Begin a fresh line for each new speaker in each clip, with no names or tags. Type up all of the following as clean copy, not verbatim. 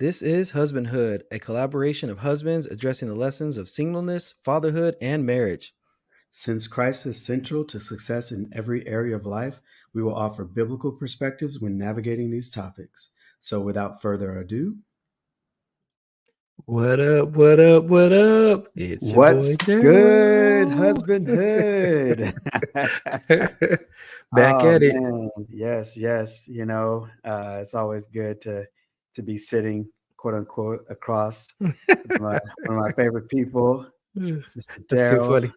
This is Husbandhood, a collaboration of husbands addressing the lessons of singleness, fatherhood, and marriage.
Since Christ is central to success in every area of life, we will offer biblical perspectives when navigating these topics. So, without further ado,
What up, what up, what up? It's your boy
what's good,
Daryl.
husbandhood?
Back
Oh
at it.
man, yes, yes. It's always good to be sitting, quote unquote, across my, one of my favorite people, Mr.
That's too
Daryl.
funny.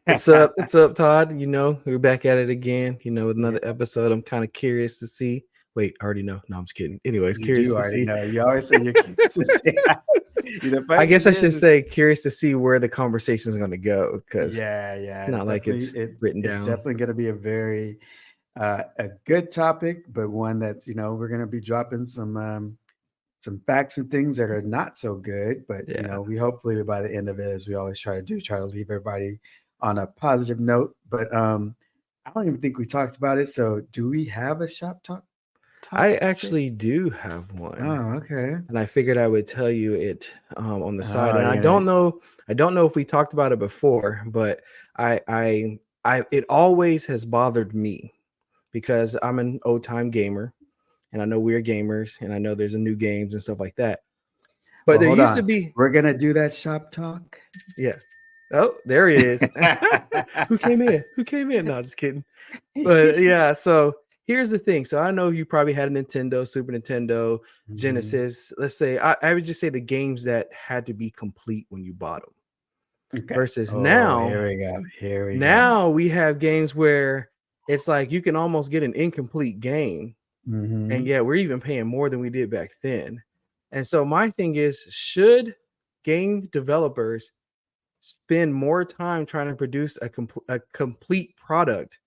What's up? What's up, Todd? We're back at it again, with
Yeah,
another episode. I'm kind of curious to see. Wait, I already know. No, I'm just kidding. Anyways,
you
curious
do
to
already
see.
know. You always say you're curious to see. The
I
funny
guess
thing
I should
is
say curious to see where the conversation is going to go because
yeah,
it's
yeah,
not like it's written
it's
down.
definitely going to be a good topic, but one that's we're going to be dropping some facts and things that are not so good, but
Yeah.
we hopefully by the end of it, as we always try to do, try to leave everybody on a positive note. But I don't even think we talked about it. So, do we have a shop talk
I
topic?
actually do have one,
Oh, okay.
and I figured I would tell you it on the side.
Oh,
And
you're gonna.
I don't know if we talked about it before, but it always has bothered me because I'm an old time gamer, and I know we're gamers, and I know there's a new games and stuff like that. But
Well,
there
hold
used to
on.
be,
We're gonna do that shop talk.
yeah. Oh, there he is. Who came in? Who came in? No, just kidding. But yeah, so here's the thing. So I know you probably had a Nintendo, Super Nintendo,
Mhm.
Genesis. Let's say I would just say the games that had to be complete when you bought them.
Okay.
Versus
Oh,
now,
here we go. Here we go.
now we have games where it's like you can almost get an incomplete game, and
Mhm.
yeah, we're even paying more than we did back then. And so my thing is, should game developers spend more time trying to produce a complete product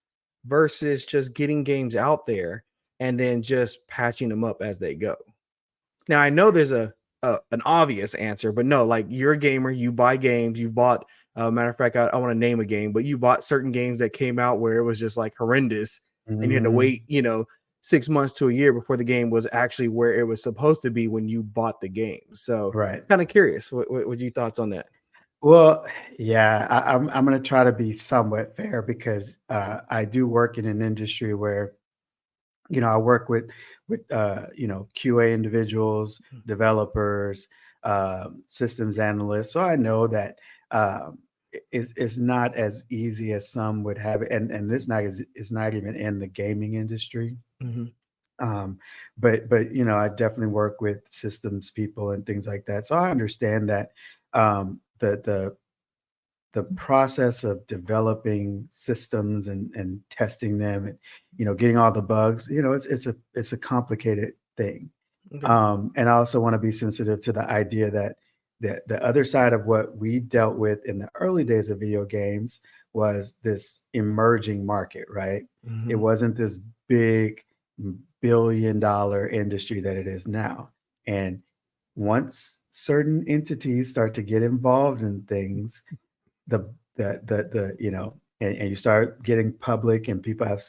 versus just getting games out there and then just patching them up as they go? Now I know there's an obvious answer, but no, like you're a gamer, you buy games, you bought. Matter of fact, I want to name a game, but you bought certain games that came out where it was just like horrendous, and you had to
Mhm.
wait, 6 months to a year before the game was actually where it was supposed to be when you bought the game. So,
Right.
kind of curious, what your thoughts on that?
Well, yeah, I'm gonna try to be somewhat fair because I do work in an industry where I work with QA individuals, developers, systems analysts. So I know that it's not as easy as some would have it, and this not is not even in the gaming industry.
Mm-hmm.
Um, but I definitely work with systems people and things like that. So I understand that the process of developing systems and testing them and getting all the bugs, it's a complicated thing.
Okay.
And I also want to be sensitive to the idea that the other side of what we dealt with in the early days of video games was this emerging market, right? It
Mm-hmm.
wasn't this big billion-dollar industry that it is now. And once certain entities start to get involved in things, and you start getting public and people have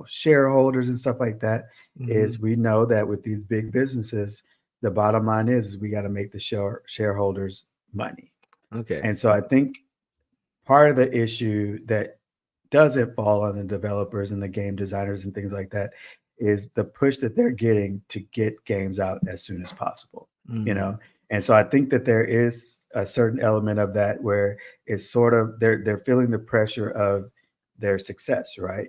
shareholders and stuff like that,
Mm-hmm.
is we know that with these big businesses, the bottom line is we got to make the shareholders money.
Okay.
And so I think part of the issue that doesn't fall on the developers and the game designers and things like that is the push that they're getting to get games out as soon as possible, you
Mm-hmm.
know. And so I think that there is a certain element of that where it's sort of they're feeling the pressure of their success, right?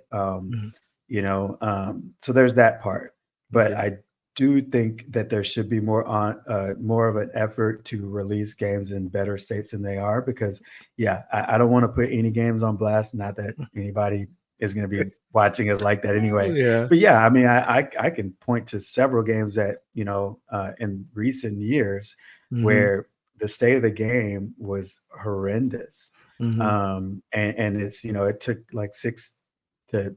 So there's that part. But
Okay.
I do think that there should be more of an effort to release games in better states than they are, because yeah, I don't want to put any games on blast. Not that anybody is going to be watching us like that anyway.
Yeah.
But yeah, I mean, I can point to several games that in recent years
Mm-hmm.
where the state of the game was horrendous,
Mm-hmm.
and it took like 6 to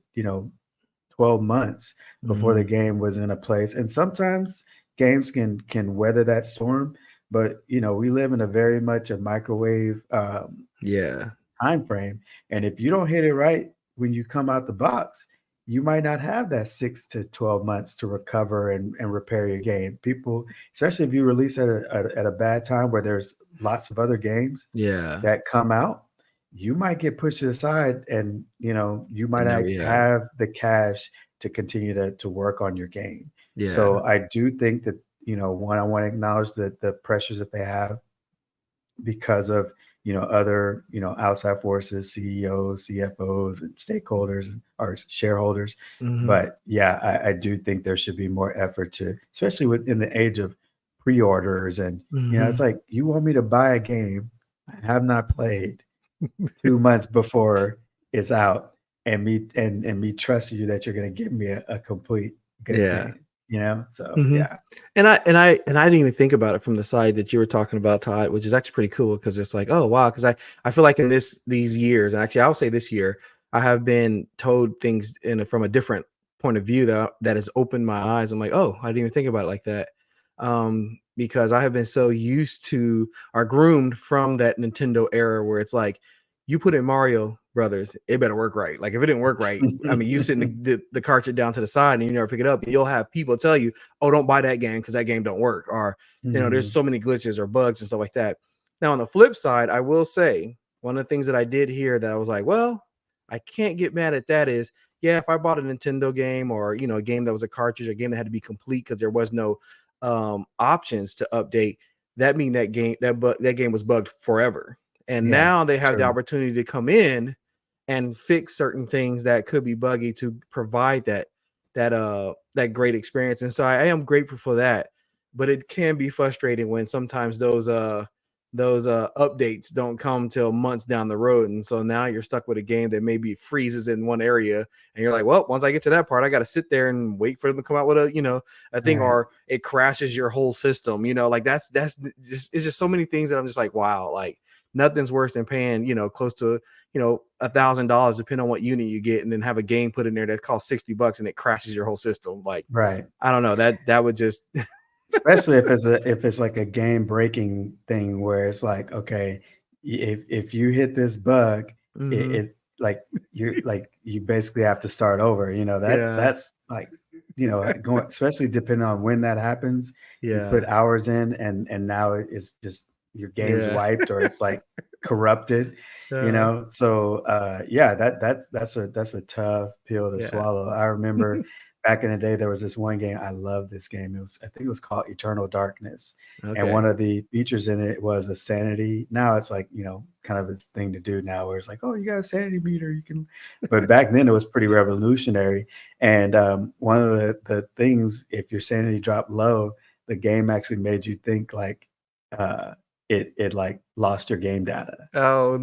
12 months before the
Mm-hmm.
game was in a place. And sometimes games can weather that storm, but we live in a very much a microwave
Yeah.
time frame, and if you don't hit it right when you come out the box, you might not have that 6 to 12 months to recover and repair your game. People, especially if you release at a bad time where there's lots of other games
Yeah.
that come out, you might get pushed to the side, and you might
And never,
not
yeah.
have the cash to continue to work on your game.
Yeah.
So I do think that, one, I want to acknowledge that the pressures that they have because of other outside forces, CEOs, CFOs, and stakeholders or shareholders.
Hmm.
But yeah, I do think there should be more effort to, especially within the age of pre-orders. And it's
Hmm.
like, you want me to buy a game I have not played 2 months before it's out, and me trusting you that you're going to give me a complete good
Yeah.
game. So
Hmm.
yeah.
And I didn't even think about it from the side that you were talking about, Todd, which is actually pretty cool because it's like, oh wow, because I feel like in these years, and actually I'll say this year, I have been told things from a different point of view that has opened my eyes. I'm like, oh, I didn't even think about it like that. Because I have been so used to or groomed from that Nintendo era where it's like, you put in Mario Brothers, it better work right. Like if it didn't work right, I mean, you send the cartridge down to the side and you never pick it up, and you'll have people tell you, "Oh, don't buy that game because that game don't work," or there's
Mhm.
so many glitches or bugs and stuff like that. Now, on the flip side, I will say one of the things that I did hear that I was like, well, I can't get mad at that is, yeah, if I bought a Nintendo game or a game that was a cartridge, a game that had to be complete because there was no options to update, that mean that game was bugged forever. And
Yeah,
now they have the
true.
opportunity to come in and fix certain things that could be buggy to provide that great experience. And so I am grateful for that. But it can be frustrating when sometimes those updates don't come till months down the road. And so now you're stuck with a game that maybe freezes in one area and you're like, well, once I get to that part, I got to sit there and wait for them to come out with a thing,
Right.
or it crashes your whole system. Like that's just, it's just so many things that I'm just like, wow, like nothing's worse than paying, close to, $1,000, depending on what unit you get, and then have a game put in there that costs $60 and it crashes your whole system. Like,
Right.
I don't know, that would just
Especially if it's like a game breaking thing where it's like, okay, if you hit this bug,
hmm
you basically have to start over. That's
yeah,
like, going, especially depending on when that happens. You put
yeah,
hours in, and now it's just your game's
yeah,
wiped, or it's like corrupted.
uh,
So yeah, that's a tough pill to
yeah.
swallow. I remember back in the day, there was this one game. I love this game. I think it was called Eternal Darkness. And
Okay.
one of the features in it was a sanity. Now it's like, kind of its thing to do now, where it's like, oh, you got a sanity meter. You can, but back then it was pretty revolutionary. And one of the things, if your sanity dropped low, the game actually made you think like uh, it like lost your game data.
Oh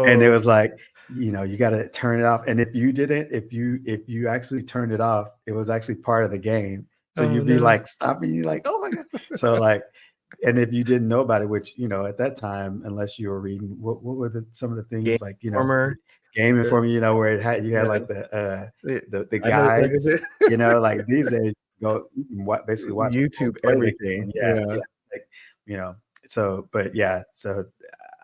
And it
no.
was like, you gotta turn it off, and if you actually turned it off, it was actually part of the game. So
Oh
you'd be,
no.
like, stopping, you like, "Oh my god." So, like, and if you didn't know about it, which, at that time, unless you were reading, what were some of the
Game
things, like,
Informer.
Game
The,
Informer, where you had,
yeah.
like,
It,
the
I know exactly
guides, like, these days, you can basically watch people
YouTube
play the game.
everything.
Yeah,
Yeah.
yeah, like, you know, so but yeah, so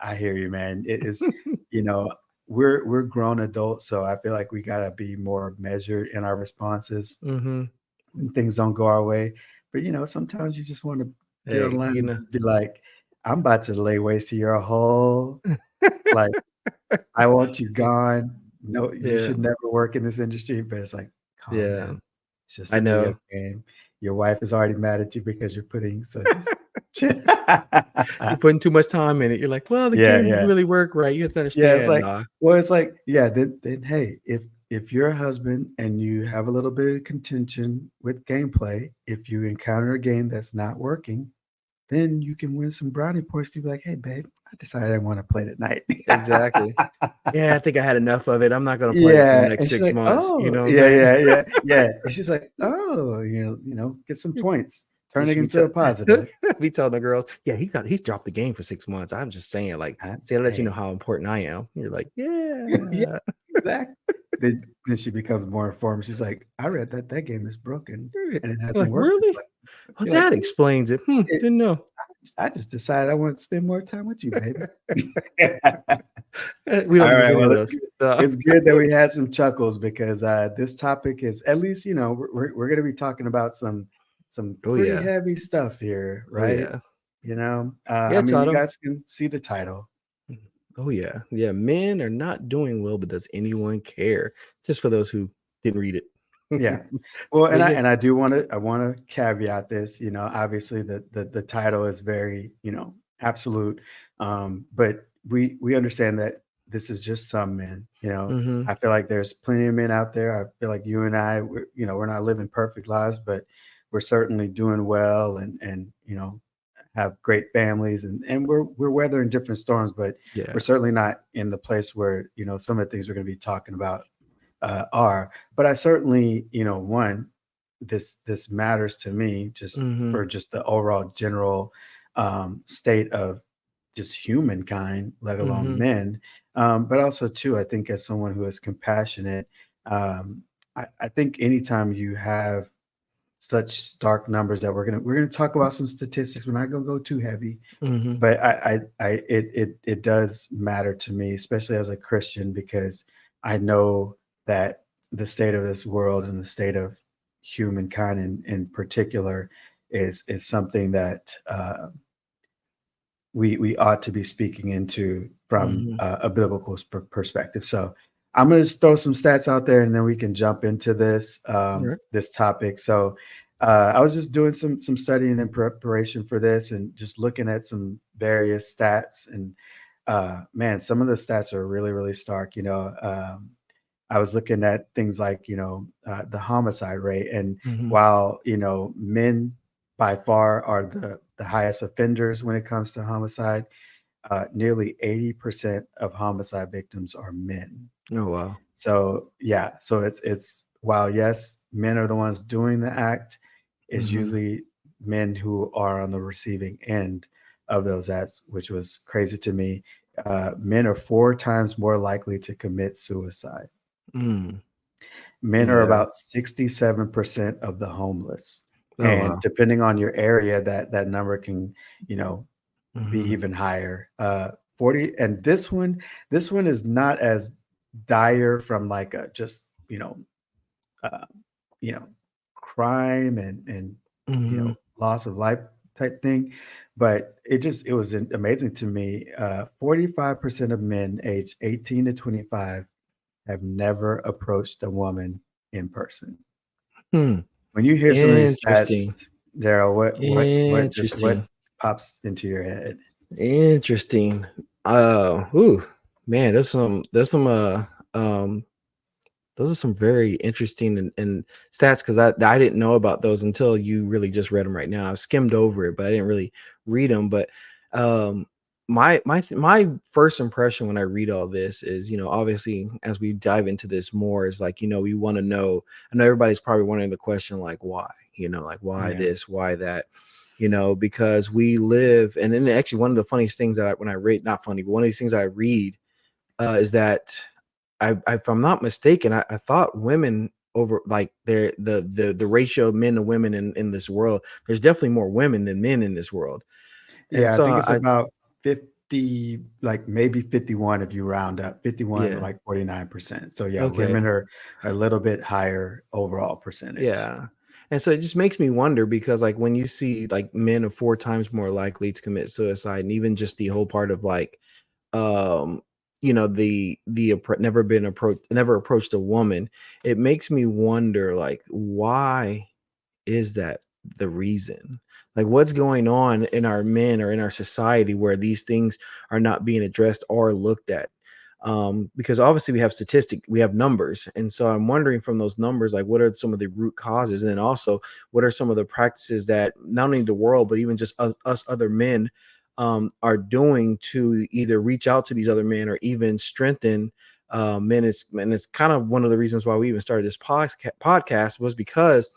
I hear you, man. It is, you know, we're grown adults, so I feel like we gotta be more measured in our responses
hmm
when things don't go our way. But sometimes you just want to get
Hey,
online and just be like, I'm about to lay waste to your whole, like, I want you gone. No, you
yeah,
should never work in this industry. But it's like, calm
yeah.
down. It's just
I
a video
know.
game. Your wife is already mad at you because you're putting, so just
You're putting too much time in it. You're like, well, the
yeah,
game didn't
yeah.
really work right. You have to
Yeah, it's
understand,
like,
nah.
well, it's like, yeah, then hey, if you're a husband and you have a little bit of contention with gameplay, if you encounter a game that's not working, then you can win some brownie points. You be like, hey, babe, I decided I want to play tonight.
Exactly. Yeah, I think I had enough of it. I'm not gonna play it for the
Yeah,
next
and she's
6
like,
months. You
oh,
know what I'm
yeah,
saying?
yeah, yeah, yeah. And she's like, oh, get some points,
You
turn it
should be
into a positive.
be telling the girls, yeah, he's dropped the game for 6 months. I'm just saying, like, say to let you know
Hey,
how important I am. You're like,
yeah,
yeah.
exactly. Then she becomes more informed. She's like, I read that game is broken and it hasn't
Like,
worked.
really? Well,
You're like,
that explains it.
"It
Didn't know.
I just decided I want to spend more time with you, baby."
We don't
All
think there's
right.
any
Well,
of those.
it's good that we had some chuckles because this topic is at least we're going to be talking about some
Oh
pretty
yeah.
heavy stuff here,
Oh
right?
yeah.
I
Yeah,
mean, you
Tato.
guys can see the title.
Mhm. Oh yeah. Yeah. Men are not doing well, but does anyone care? Just for those who didn't read it.
Yeah. Well,
But yeah.
and I do want to caveat this, obviously the title is very, absolute. But we understand that this is just some men,
Mm-hmm.
I feel like there's plenty of men out there. I feel like you and I, we're not living perfect lives, but we're certainly doing well and have great families and we're weathering different storms, but we're
Yeah.
certainly not in the place where, some of the things we're going to be talking about are. But I certainly, one, this matters to me just
Mm-hmm.
for just the overall general state of just humankind, let alone
Mm-hmm.
men. But also too, I think as someone who is compassionate, um, I think anytime you have such stark numbers that we're gonna talk about some statistics. We're not gonna go too heavy,
Mm-hmm.
but it does matter to me, especially as a Christian, because I know that the state of this world and the state of humankind in particular is something that we ought to be speaking into from
Mm-hmm.
a biblical perspective. So I'm going to just throw some stats out there, and then we can jump into this
All right.
this topic. So I was just doing some studying in preparation for this, and just looking at some various stats. And man, some of the stats are really really stark. I was looking at things like the homicide rate, and
Mm-hmm.
while men by far are the highest offenders when it comes to homicide, nearly 80% of homicide victims are men.
Oh wow.
So yeah, so it's while yes, men are the ones doing the act, is
Mm-hmm.
usually men who are on the receiving end of those acts, which was crazy to me. Men are 4 times more likely to commit suicide.
Mm.
Men are
Yeah.
about 67% of the homeless.
Oh
And
wow.
depending on your area, that number can, you know, be
Mm-hmm.
even higher. 40, and this one is not as dire from like a just, uh, you know, crime and
Mm-hmm.
loss of life type thing. But it was amazing to me. 45% of men aged 18 to 25 have never approached a woman in person.
Hmm.
When you hear some of these
Interesting.
stats, Daryl, what
Interesting.
pops into your head?
Interesting. Ooh, man, um those are some very interesting and stats because I didn't know about those until you really just read them right now. I skimmed over it, but I didn't really read them. But um, my first impression when I read all this is, obviously as we dive into this more, is like, we want to know. I know everybody's probably wondering the question like why, like why
Yeah.
this, why that, because we live, and then actually one of the funniest things that when I read, not funny, but one of these things I read is that if I'm not mistaken, I thought women over like the ratio of men to women in this world, there's definitely more women than men in this world. And
Yeah, I
so
think it's about 50, like maybe 51 if you round up, 51
yeah,
like 49%. So yeah, women
okay,
are a little bit higher overall percentage.
yeah. And so it just makes me wonder because like when you see like men are 4 times more likely to commit suicide, and even just the whole part of like um never approached a woman, it makes me wonder like why is that the reason? Like, what's going on in our men or in our society where these things are not being addressed or looked at? Because obviously we have numbers, and so I'm wondering from those numbers, like, what are some of the root causes, and then also, what are some of the practices that not only the world but even just us other men are doing to either reach out to these other men or even strengthen men? And it's kind of one of the reasons why we even started this podcast was because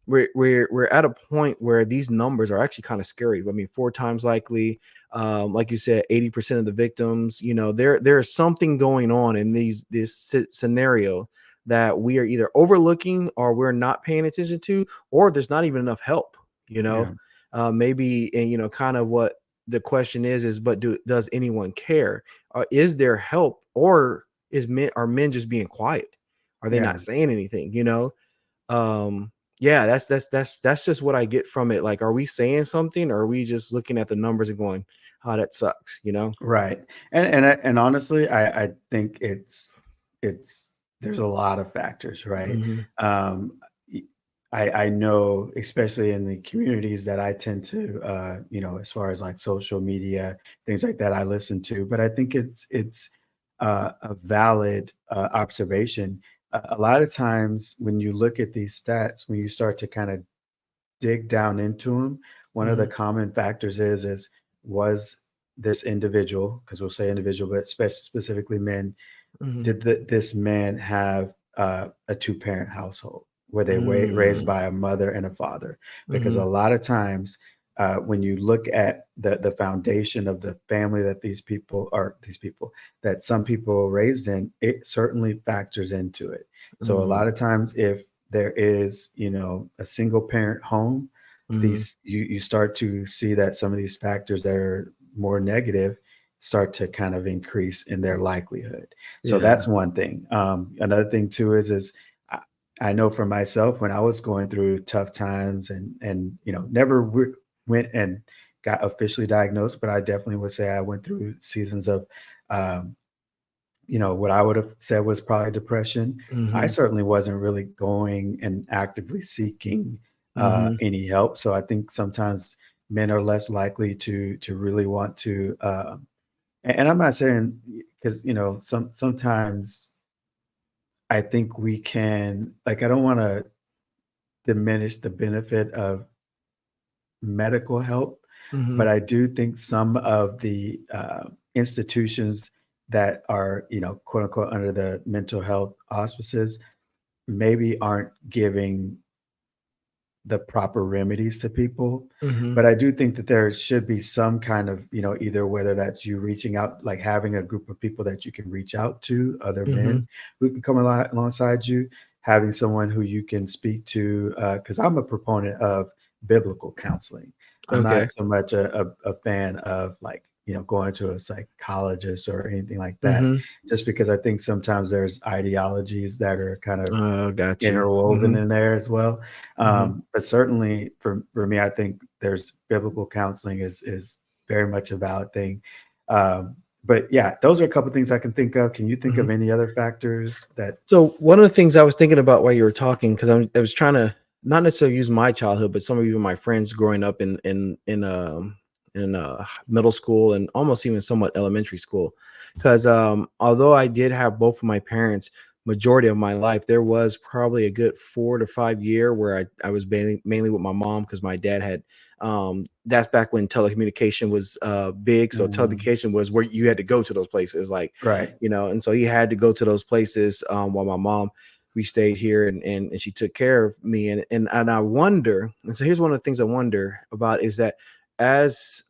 we're at a point where these numbers are actually kind of scary. I mean, 4 times likely, like you said, 80% of the victims. There's something going on in this scenario that we are either overlooking or we're not paying attention to, or there's not even enough help.
Yeah.
Maybe, and kind of what the question is but does anyone care? Is there help, or are men just being quiet? Are they
Yeah.
not saying anything? Um, yeah, that's just what I get from it. Like, are we saying something, or are we just looking at the numbers and going, "Oh, that sucks," you know?
Right. And honestly, I think it's there's a lot of factors, right?
Mhm.
Um, y- I know, especially in the communities that I tend to, as far as like social media, things like that, I listen to. But I think it's a valid observation. A lot of times, when you look at these stats, when you start to kind of dig down into them, one of the
Mhm.
common factors is was this individual, because we'll say individual, but specifically men,
Mhm.
did this man have a two-parent household? Were they raised
Mm.
by a mother and a father? Because a
Mhm.
lot of times, when you look at the foundation of the family that these people that some people are raised in, it certainly factors into it. So a lot
Mhm.
of times, if there is, a single parent home,
Mhm.
these you start to see that some of these factors that are more negative start to kind of increase in their likelihood. So
Yeah.
that's one thing. Another thing too is I, I know for myself, when I was going through tough times and never went and got officially diagnosed, but I definitely would say I went through seasons of um, what I would have said was probably depression. I
Mhm.
certainly wasn't really going and actively seeking
Mhm.
any help. So I think sometimes men are less likely to really want to. And I'm not saying, because sometimes I think we can, like, I don't want to diminish the benefit of medical help, but
Mhm.
I do think some of the institutions that are, quote unquote, under the mental health auspices maybe aren't giving the proper remedies to people.
Mhm.
But I do think that there should be some kind of, either whether that's you reaching out, like having a group of people that you can reach out to, other
Mhm.
men who can come alongside you, having someone who you can speak to. Because I'm a proponent of biblical counseling. I'm
Okay.
not so much a fan of, like, going to a psychologist or anything like that,
Mhm.
just because I think sometimes there's ideologies that are kind of
Oh, got you.
interwoven
Mhm.
in there as well.
Mhm.
But certainly for me, I think there's biblical counseling is very much a valid thing. But yeah, those are a couple things I can think of. Can you think
Mhm.
of any other factors that?
So one of the things I was thinking about while you were talking, because I was trying to not necessarily use my childhood, but some of even my friends growing up in middle school and almost even somewhat elementary school. Because although I did have both of my parents majority of my life, there was probably a good 4 to 5 year where I was mainly with my mom, because my dad had that's back when telecommunication was big. So
Mhm.
telecommunication was where you had to go to those places, like,
Right.
and so he had to go to those places, while my mom, we stayed here, and she took care of me, and I wonder, and so here's one of the things I wonder about is that, as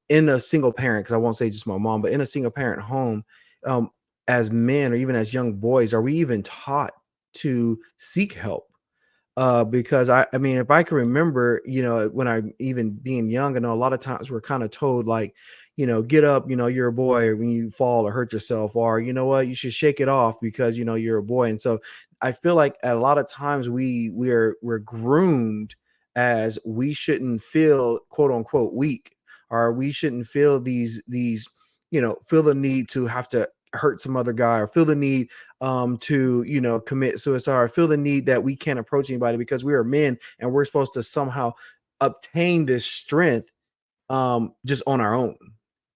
in a single parent, because I won't say just my mom, but in a single parent home, um as men or even as young boys, are we even taught to seek help? Because I mean, if I can remember, when I even being young, I know a lot of times we're kind of told, like, get up, you're a boy, or when you fall or hurt yourself, or you know what, you should shake it off because you're a boy. And so I feel like a lot of times we're groomed as we shouldn't feel quote unquote weak, or we shouldn't feel these feel the need to have to hurt some other guy, or feel the need to commit suicide, or feel the need that we can't approach anybody because we are men and we're supposed to somehow obtain this strength just on our own.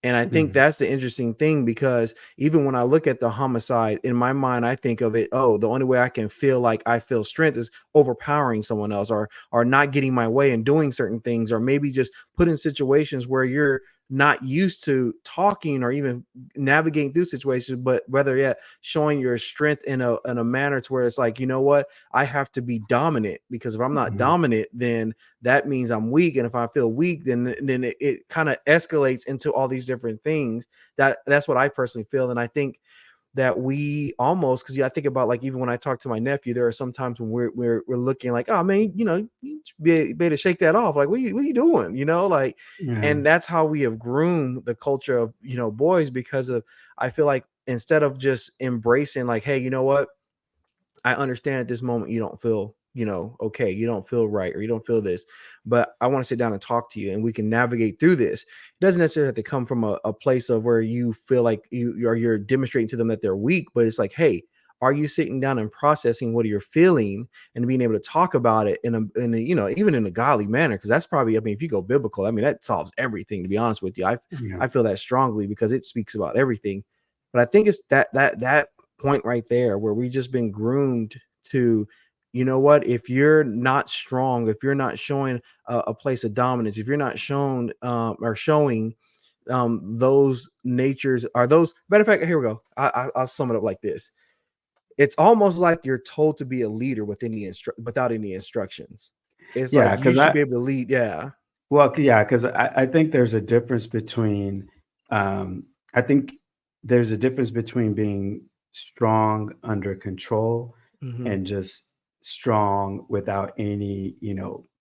And I think
Mhm.
that's the interesting thing, because even when I look at the homicide in my mind, I think of it, oh, the only way I can feel like I feel strength is overpowering someone else, or not getting my way and doing certain things, or maybe just put in situations where you're not used to talking or even navigating through situations, but whether yet showing your strength in a manner to where it's like, you know what, I have to be dominant, because if I'm not
Mhm.
dominant, then that means I'm weak. And if I feel weak, then it kind of escalates into all these different things. That's what I personally feel. And I think that we almost, because I think about, like, even when I talk to my nephew, there are some times when we're looking like, oh man, you should be able to shake that off. Like, what are you doing? Like,
Yeah.
and that's how we have groomed the culture of boys, because of, I feel like, instead of just embracing, like, hey, you know what, I understand at this moment you don't feel, okay, you don't feel right, or you don't feel this, but I want to sit down and talk to you, and we can navigate through this. It doesn't necessarily have to come from a place of where you feel like you're demonstrating to them that they're weak, but it's like, hey, are you sitting down and processing what you're feeling, and being able to talk about it in a even in a godly manner? Because that's probably, I mean, if you go biblical, I mean, that solves everything, to be honest with you.
Yeah.
I feel that strongly, because it speaks about everything. But I think it's that point right there, where we just been groomed to, what, if you're not strong, if you're not showing a place of dominance, if you're not shown or showing those natures, are those, matter of fact, here we go, I'll sum it up like this. It's almost like you're told to be a leader with without any instructions. It's like
Yeah,
you
because
should be able to lead. Yeah.
well, yeah, because I think there's a difference between, I think there's a difference between being strong under control
Mm-hmm.
and just strong without any,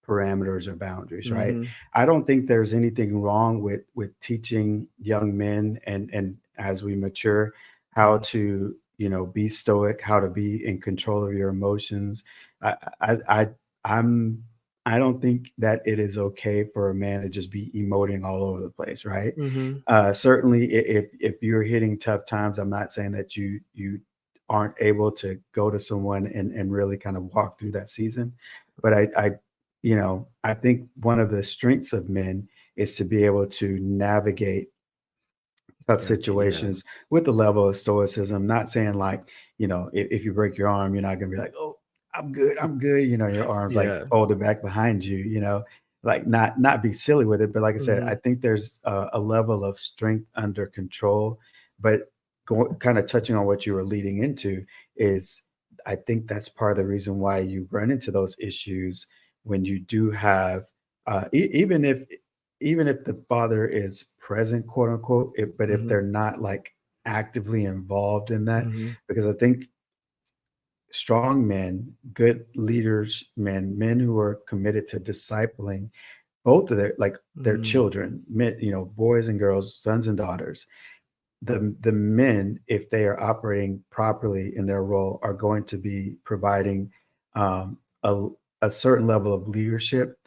parameters or boundaries, right?
Mm-hmm.
I don't think there's anything wrong with teaching young men and as we mature how to, be stoic, how to be in control of your emotions. I I, I I'm I don't think that it is okay for a man to just be emoting all over the place, right?
Mm-hmm.
Certainly, if you're hitting tough times, I'm not saying that you aren't able to go to someone and really kind of walk through that season, but I think one of the strengths of men is to be able to navigate tough
Gotcha. Yeah.
situations with the level of stoicism. Not saying like, if you break your arm, you're not gonna be like, oh, I'm good. Your arms like
Yeah.
folded back behind you, like not be silly with it. But like I said,
Mm-hmm.
I think there's a level of strength under control. But kind of touching on what you were leading into is I think that's part of the reason why you run into those issues when you do have even if the father is present, quote unquote, but if
Mm-hmm.
they're not like actively involved in that,
Mm-hmm.
because I think strong men, good leaders, men who are committed to discipling both of their
Mm-hmm.
children, men, boys and girls, sons and daughters, the men, if they are operating properly in their role, are going to be providing um, a, a certain level of leadership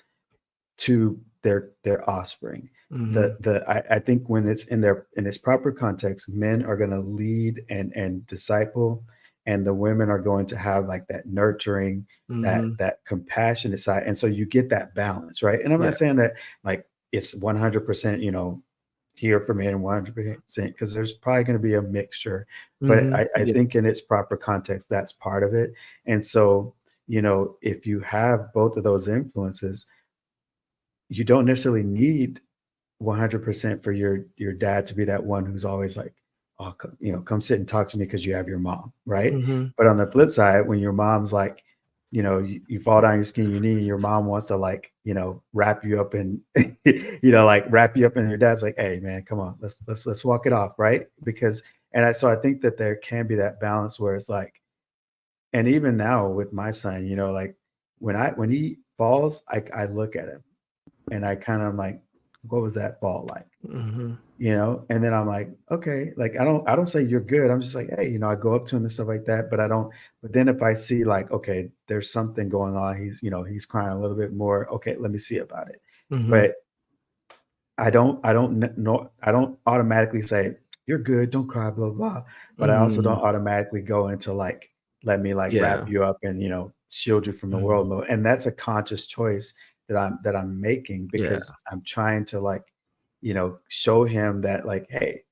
to their offspring.
Mm-hmm.
I think when it's in its proper context, men are going to lead and disciple, and the women are going to have like that nurturing,
Mm-hmm.
that compassionate side, and so you get that balance, right? And I'm
Yeah.
not saying that like it's 100%, here for men 100% because there's probably going to be a mixture, but
Mhm.
I
Yeah.
think in its proper context, that's part of it. And so, if you have both of those influences, you don't necessarily need 100% for your dad to be that one who's always like, oh, come sit and talk to me because you have your mom, right?
Mhm.
But on the flip side, when your mom's like, you fall down, you skin your knee, and your mom wants to like, wrap you up and, like wrap you up, and your dad's like, hey man, come on, let's walk it off, right? Because so I think that there can be that balance where it's like, and even now with my son, like when he falls, I look at him and I kind of like, what was that fall like?
Mhm.
And then I'm like, okay, like I don't say you're good. I'm just like, hey, I go up to him and stuff like that, but I don't. But then if I see like, okay, there's something going on, he's crying a little bit more. Okay, let me see about it.
Mhm.
But I don't automatically say you're good, don't cry, blah blah. But I also
Mhm.
don't automatically go into like, let me like wrap
Yeah.
you up and shield you from the
Mhm.
world mode. And that's a conscious choice that I'm making
Yeah.
because I'm trying to like, show him that like, hey,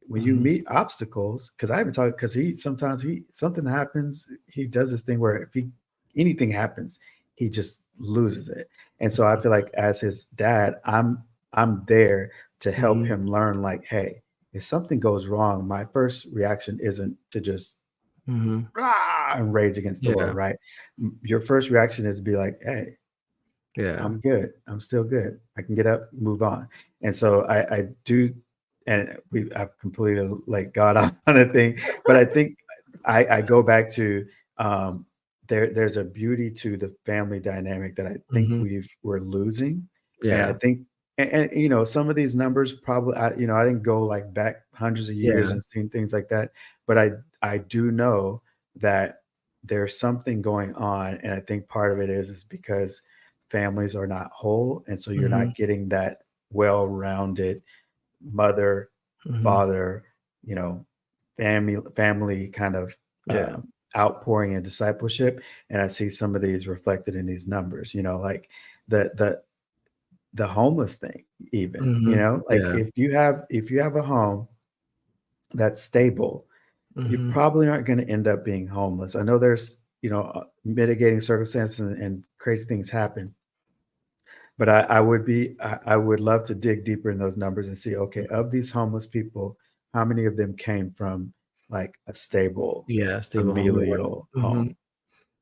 when you
Mhm.
meet obstacles, because I haven't talked because he something happens, he does this thing where if he anything happens, he just loses it. And so I feel like as his dad, I'm there to help
Mhm.
him learn like, hey, if something goes wrong, my first reaction isn't to just
Mhm.
"Rah!" and rage against the world,
Yeah.
right? Your first reaction is to be like, hey,
Yeah.
I'm good. I'm still good. I can get up, move on. And so I do. and I've completely like got off on a thing, but I think I go back to um, there's a beauty to the family dynamic that I think
Mhm.
we're losing, and I
Yeah.
think some of these numbers probably I didn't go like back hundreds of years
Yeah.
and seen things like that, but I do know that there's something going on, and I think part of it is because families are not whole, and so you're
Mhm.
not getting that well-rounded mother,
Mhm.
father, you know, family kind of
Yeah.
outpouring and discipleship. And I see some of these reflected in these numbers, like the the the homeless thing, even,
Mhm.
like
Yeah.
if you have a home that's stable, you
Mhm.
probably aren't going to end up being homeless. I know there's, mitigating circumstances and crazy things happen. But I would love to dig deeper in those numbers and see, okay, of these homeless people, how many of them came from like a stable
Yeah, stable home or
familial
mhm.
home?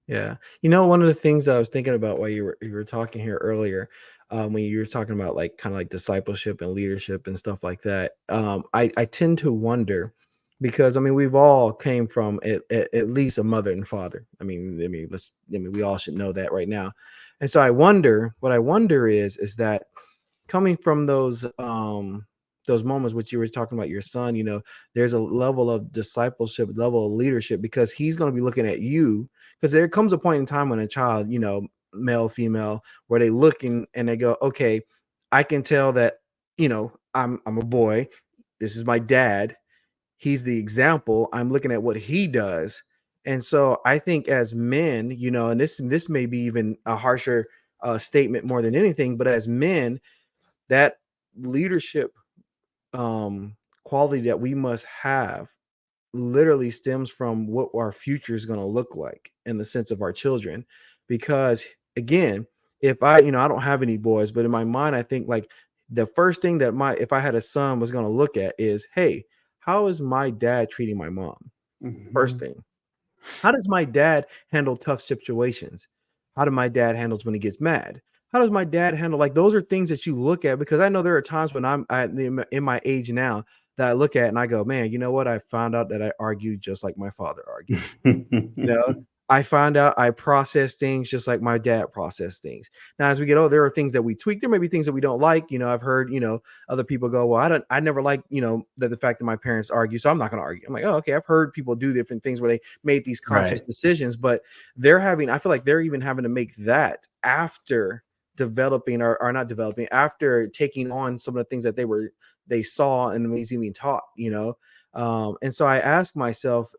Yeah. One of the things that I was thinking about while you were talking here earlier, when you were talking about like kind of like discipleship and leadership and stuff like that, I tend to wonder because I mean we've all came from at least a mother and father. We all should know that right now, and so I wonder. What I wonder is that coming from those moments which you were talking about your son, there's a level of discipleship, level of leadership, because he's going to be looking at you, because there comes a point in time when a child, male, female, where they looking and they go, okay, I can tell that, I'm a boy, this is my dad, he's the example, I'm looking at what he does. And so I think as men, and this may be even a harsher statement more than anything, but as men, that leadership quality that we must have literally stems from what our future is going to look like in the sense of our children. Because again, if I don't have any boys, but in my mind I think like the first thing that my if I had a son was going to look at is, hey, how is my dad treating my mom? First
Mhm.
thing, how does my dad handle tough situations? How do my dad handles when he gets mad? How does my dad handle, like, those are things that you look at, because I know there are times when in my age now that I look at and I go, man, you know what? I found out that I argue just like my father argues. You know, I find out I process things just like my dad processed things. Now, as we get older, there are things that we tweak. There may be things that we don't like. I've heard, other people go, well, I never like, that the fact that my parents argue, so I'm not going to argue. I'm like, oh, okay. I've heard people do different things where they made these conscious
Right.
decisions, but I feel like they're even having to make that after developing or not developing, after taking on some of the things that they saw and was even taught. And so I ask myself,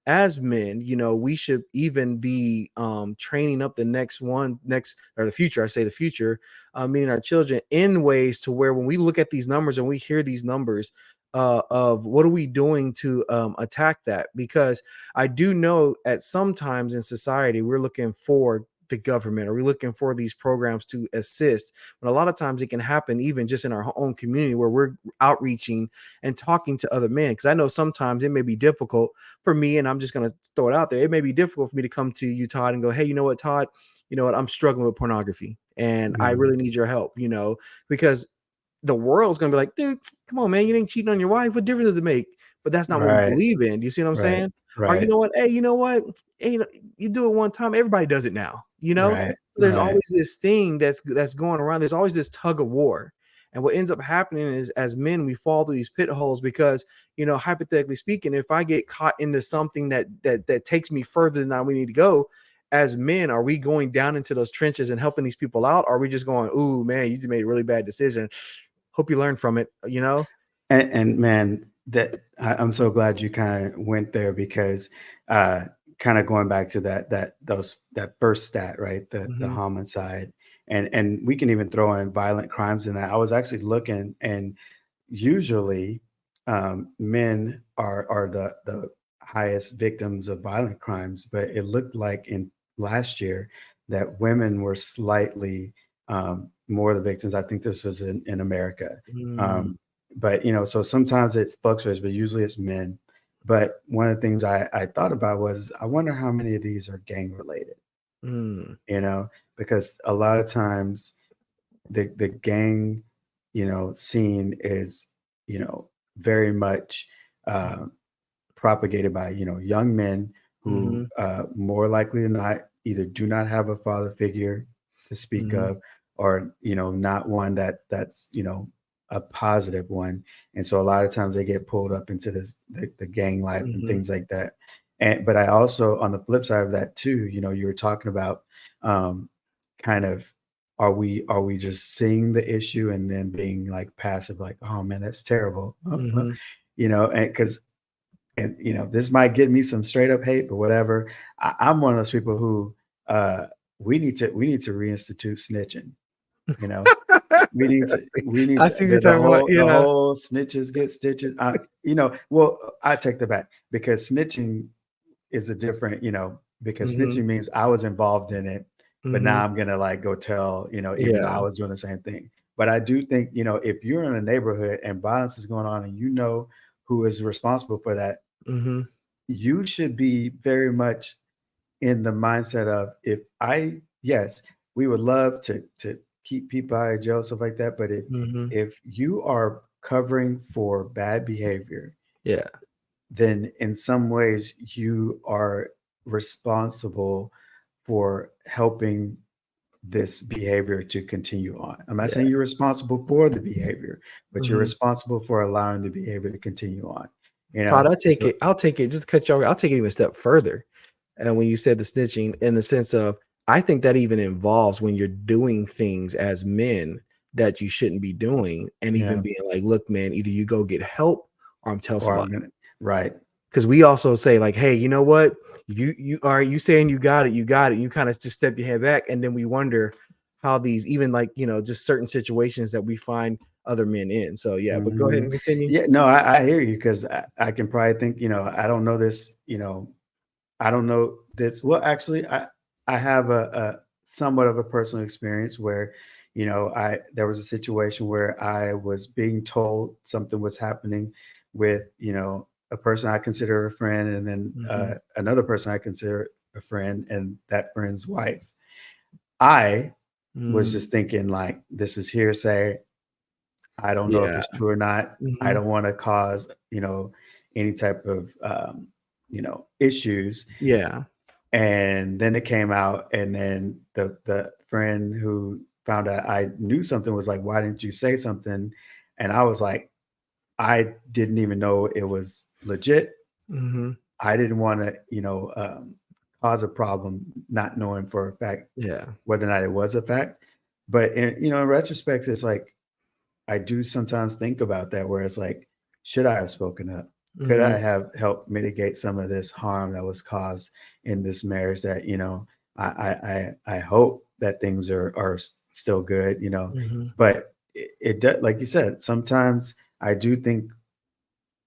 as men, we should even be training up the next or the future. I say the future, meaning our children, in ways to where when we look at these numbers and we hear these numbers, of what are we doing to attack that? Because I do know at sometimes in society we're looking for the government, or we're looking for these programs to assist, but a lot of times it can happen even just in our own community where we're outreaching and talking to other men. Because I know sometimes it may be difficult for me, and I'm just going to throw it out there. It may be difficult for me to come to you, Todd, and go, hey, you know what, Todd, I'm struggling with pornography and I
Mhm.
really need your help, because the world's going to be like, dude, come on, man, you ain't cheating on your wife. What difference does it make? But that's not what we
Right.
believe in. Do you see what I'm
Right.
saying? Or you
Right.
know what? Hey, you know what? Hey, you do it one time, everybody does it now.
Right.
There's
Right.
always this thing that's going around. There's always this tug of war. And what ends up happening is, as men, we fall through these pit holes because, hypothetically speaking, if I get caught into something that takes me further than we need to go, as men, are we going down into those trenches and helping these people out? Or are we just going, ooh, man, you just made a really bad decision. Hope you learn from it?
And man, I'm so glad you kind of went there because uh, kind of going back to that first stat, right? The
Hmm.
homicide, and we can even throw in violent crimes in that. I was actually looking, and usually men are the highest victims of violent crimes, but it looked like in last year that women were slightly more the victims. I think this is in America.
Mm,
Um, but so sometimes it fluctuates, but usually it's men. But one of the things I thought about was I wonder how many of these are gang related,
mm,
because a lot of times the gang, scene is you know, very much uh, propagated by, you know, young men who
Mhm.
more likely than not either do not have a father figure to speak
Mhm.
of, or, you know, not one that's, you know, a positive one. And so a lot of times they get pulled up into the gang life and
Mhm.
things like that. And but I also, on the flip side of that too, you know, you were talking about um kind of, are we just seeing the issue and then being like passive, like, oh man, that's terrible.
Mhm.
You know, and because, and you know, this might get me some straight up hate, but whatever. I'm one of those people who uh we need to reinstitute snitching. You know, we need
I
to
see what you're
the
talking about.
whole the
Yeah.
whole snitches get stitches. You know, well, I take that back, because snitching is a different, you know, because
Mhm.
snitching means I was involved in it, but now
Mhm.
I'm gonna like go tell, you know, even though I
Yeah.
was doing the same thing. But I do think, you know, if you're in a neighborhood and violence is going on and you know who is responsible for that,
Mhm.
you should be very much in the mindset of, if I yes, we would love to keep people out of jail, stuff like that. But
Mhm.
if you are covering for bad behavior,
Yeah.
then in some ways you are responsible for helping this behavior to continue on. I'm not
Yeah.
saying you're responsible for the behavior, but you're
Mhm.
responsible for allowing the behavior to continue on. You
Todd,
know, so
I'll take it, just to cut you off, I'll take it even a step further. And when you said the snitching, in the sense of, I think that even involves when you're doing things as men that you shouldn't be doing, and even
yeah,
being like, look, man, either you go get help or I'm tell
or I'm
somebody.
gonna, right.
Because we also say, like, hey, you know what? You are, you saying you got it, you got it. You kind of just step your head back, and then we wonder how these, even like, just certain situations that we find other men in. So yeah, but go ahead
Mhm.
and continue.
Yeah, no, I hear you, because I can probably think, you know, I don't know this, you know, I don't know this. Well, actually, I have a somewhat of a personal experience where, you know, I there was a situation where I was being told something was happening with, you know, a person I consider a friend, and then
Hmm.
another person I consider a friend, and that friend's wife. I was
Mm,
just thinking like, this is hearsay. I don't know if
yeah.
it's true or not. I
Hmm.
don't want to cause, you know, any type of, you know, issues.
Yeah.
And then it came out, and then the friend who found out I knew something was like, "Why didn't you say something?" And I was like, "I didn't even know it was legit.
Hmm.
I didn't want to, you know, cause a problem, not knowing for a fact
Yeah.
whether or not it was a fact." But in, you know, in retrospect, it's like, I do sometimes think about that, where it's like, should I have spoken up? Could
Hmm.
I have helped mitigate some of this harm that was caused in this marriage? That, you know, I hope that things are still good, you know.
Hmm.
But it does, like you said, sometimes I do think,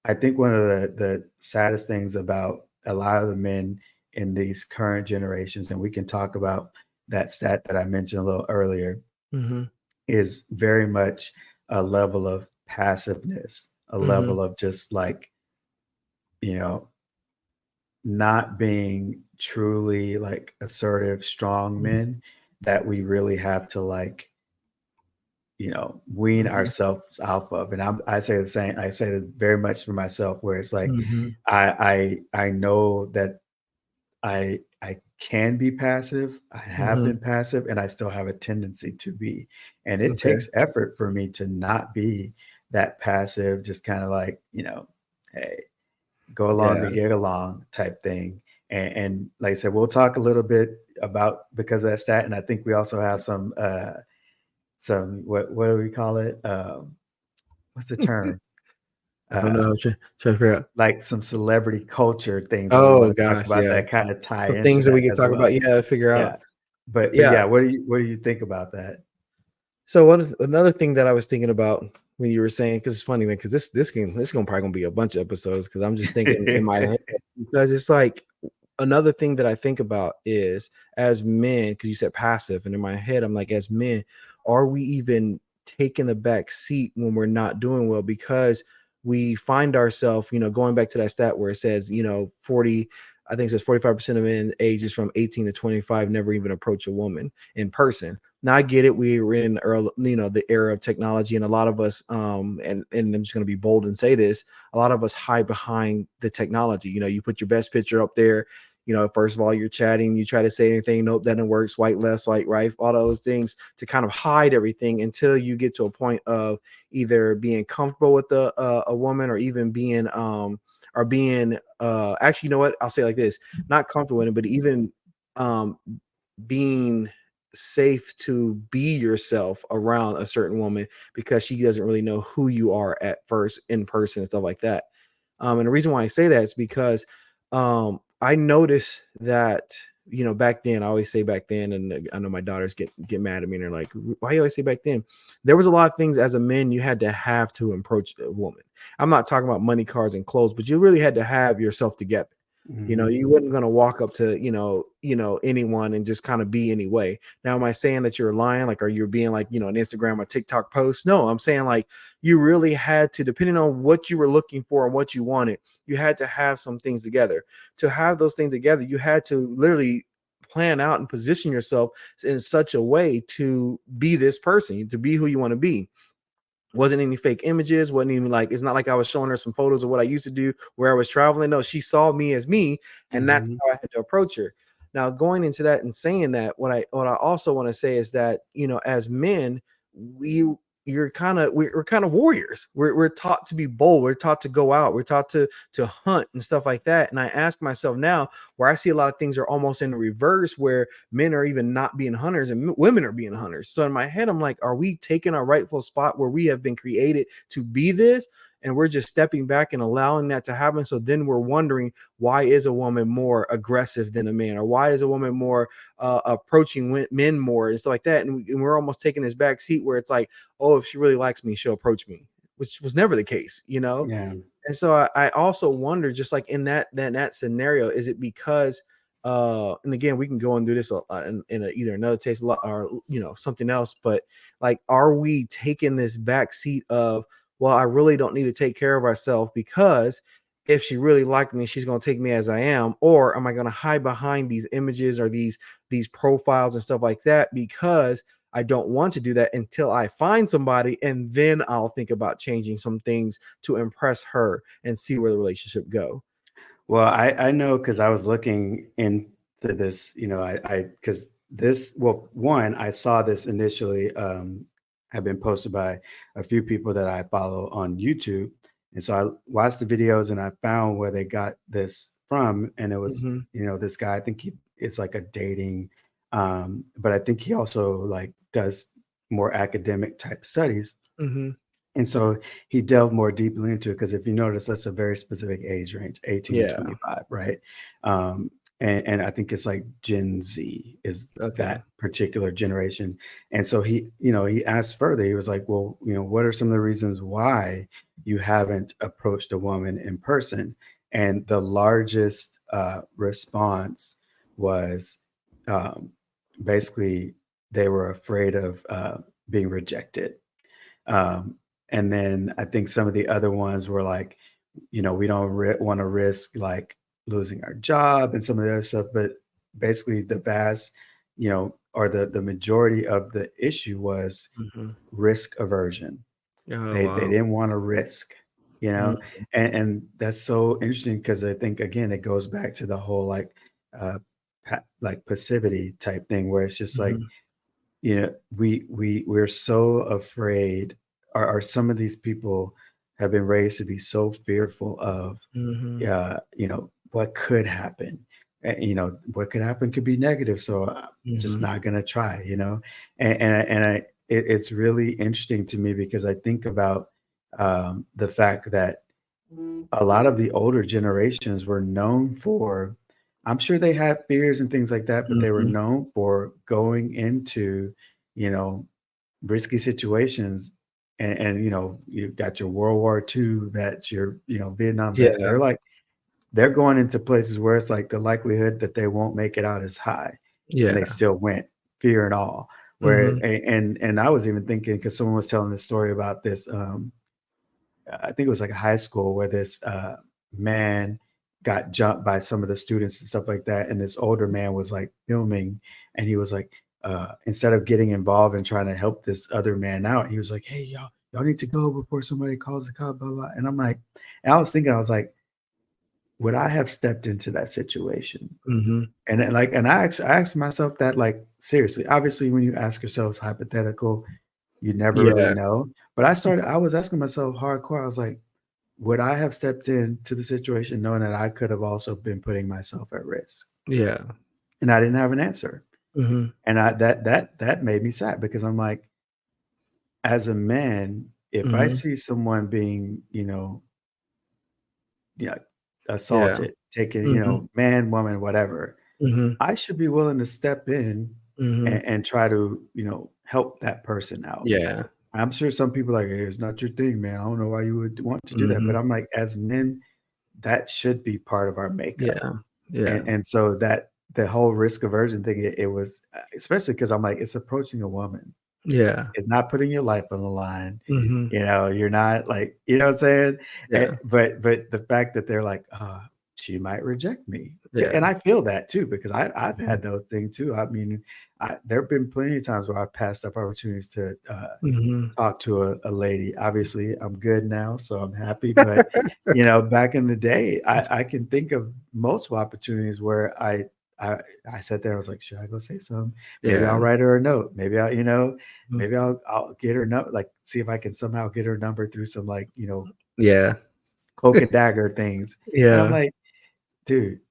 I think one of the saddest things about a lot of the men in these current generations, and we can talk about that stat that I mentioned a little earlier,
Hmm.
is very much a level of passiveness, a
Hmm.
level of just like, you know, not being truly like assertive, strong men, that we really have to like, you know, wean
Hmm.
ourselves off of. And I say the same, I say that very much for myself, where it's like,
Hmm.
I know that I can be passive. I have
Hmm.
been passive, and I still have a tendency to be. And it
Okay.
takes effort for me to not be that passive, just kind of like, you know, hey, go along to
Yeah.
get along type thing. And like I said, we'll talk a little bit about, because of that stat. And I think we also have some, what do we call it? What's the term?
I don't
Uh,
know. Trying to figure out.
like some celebrity culture things that we
Oh
want to talk
gosh,
about
yeah.
that kind of tie
Some
into
things that we
that
could
as
talk about.
well.
Yeah, figure
Yeah.
out. But
But
yeah.
yeah, what do you think about that?
So another thing that I was thinking about when you were saying, because it's funny, man, because this gonna probably gonna be a bunch of episodes, because I'm just thinking in my head, because it's like, another thing that I think about is, as men, because you said passive, and in my head I'm like, as men, are we even taking the back seat when we're not doing well? Because we find ourselves, going back to that stat where it says, 40 I think it says 45% of men ages from 18 to 25 never even approach a woman in person. Now I get it. We were in early, the era of technology, and a lot of us, and I'm just going to be bold and say this, a lot of us hide behind the technology. You put your best picture up there. First of all, you're chatting, you try to say anything, nope, that didn't work, swipe left, swipe right, all those things to kind of hide everything until you get to a point of either being comfortable with a woman, or even being actually, you know what, I'll say it like this, not comfortable in it, but even um being safe to be yourself around a certain woman, because she doesn't really know who you are at first in person and stuff like that. And the reason why I say that is because I noticed that, back then, I always say back then, and I know my daughters get mad at me and they're like, why you always say back then? There was a lot of things as a man you had to have to approach a woman. I'm not talking about money, cars, and clothes, but you really had to have yourself together.
Mhm.
You wasn't going to walk up to, anyone and just kind of be any way. Now, am I saying that you're lying? Like, are you being like, an Instagram or TikTok post? No, I'm saying like you really had to, depending on what you were looking for and what you wanted, you had to have some things together. To have those things together, you had to literally plan out and position yourself in such a way to be this person, to be who you want to be. Wasn't any fake images, wasn't even like, it's not like I was showing her some photos of what I used to do where I was traveling. No, she saw me as me, and that's
Mhm.
how I had to approach her. Now, going into that and saying that, what I also want to say is that, as men, we we're kind of warriors. We're taught to be bold, we're taught to go out, we're taught to hunt and stuff like that. And I ask myself now, where I see a lot of things are almost in the reverse, where men are even not being hunters and women are being hunters. So in my head, I'm like, are we taking our rightful spot where we have been created to be this? And we're just stepping back and allowing that to happen. So then we're wondering, why is a woman more aggressive than a man? Or why is a woman more approaching men more and stuff like that? And we're almost taking this back seat where it's like, oh, if she really likes me, she'll approach me, which was never the case.
Yeah.
And so I also wonder, just like in that scenario, is it because and again, we can go and do this either another taste or something else, but like, are we taking this back seat of, well, I really don't need to take care of ourselves, because if she really liked me, she's going to take me as I am? Or am I going to hide behind these images or these profiles and stuff like that, because I don't want to do that until I find somebody, and then I'll think about changing some things to impress her and see where the relationship go.
Well, I know because I was looking into this, because this, well, one, I saw this initially have been posted by a few people that I follow on YouTube. And so I watched the videos and I found where they got this from. And it was,
Mhm,
this guy, I think it's like a dating, but I think he also like does more academic type studies.
mhm.
And so he delved more deeply into it because if you notice, that's a very specific age range, 18 to
Yeah,
25, right? Um, and I think it's like Gen Z is
okay.
that particular generation. And so he asked further, he was like, well, what are some of the reasons why you haven't approached a woman in person? And the largest response was um, basically they were afraid of being rejected. Um, and then I think some of the other ones were like, we don't want to risk like losing our job and some of the other stuff. But basically, the vast, or the majority of the issue was
Mhm.
risk aversion.
Oh,
They
wow.
didn't want to risk, you
Mm,
know, and that's so interesting because I think again it goes back to the whole like like passivity type thing where it's just like
mhm,
we're so afraid or some of these people have been raised to be so fearful of
mhm,
what could happen. What could happen could be negative, so I'm just
mhm,
not going to try, it's really interesting to me because I think about the fact that a lot of the older generations were known for, I'm sure they had fears and things like that, but they were
mhm.
known for going into, you know, risky situations. And you've got your World War II vets, your, Vietnam vets.
Yeah,
They're going into places where it's like the likelihood that they won't make it out is high. And they
yeah.
still went, fear and all. Where
Mhm,
and I was even thinking because someone was telling this story about this I think it was like a high school where this man got jumped by some of the students and stuff like that. And this older man was like filming, and he was like, instead of getting involved and trying to help this other man out, he was like, "Hey, y'all need to go before somebody calls the cop." Blah blah. And I'm like, and I was thinking, I was like, would I have stepped into that situation?
Mhm.
And then, like, and I asked myself that, like, seriously. Obviously, when you ask yourself it's hypothetical, you never really
Yeah.
know. But I was asking myself hardcore. I was like, would I have stepped into the situation knowing that I could have also been putting myself at risk?
Yeah.
And I didn't have an answer.
Mhm.
And that made me sad because I'm like, as a man, if I
Mhm.
see someone being, yeah,
Yeah.
assaulted, taken,
Mhm.
man, woman, whatever,
Mhm.
I should be willing to step in
Mhm.
and try to, help that person out.
Yeah.
I'm sure some people are like, hey, it's not your thing, man. I don't know why you would want to do that. But
Mhm.
I'm like, as men, that should be part of our makeup.
Yeah.
And,
Yeah.
and so that the whole risk aversion thing, it was, especially because I'm like, it's approaching a woman.
Yeah.
It's not putting your life on the line.
Mhm.
You're not like, you know what I'm saying?
Yeah.
But the fact that they're like, she might reject me. And
Yeah.
I feel that too, because I've
Mhm.
had those things too. I mean, there have been plenty of times where I've passed up opportunities to
Mhm.
talk to a lady. Obviously, I'm good now, so I'm happy. But back in the day, I can think of multiple opportunities where I I sat there. I was like, should I go say something? Maybe I'll
Yeah.
write her a note. Maybe
Mhm.
maybe I'll get her number. Like, see if I can somehow get her number through some, like,
Yeah.
cloak and dagger things. And I'm
Yeah.
like, dude,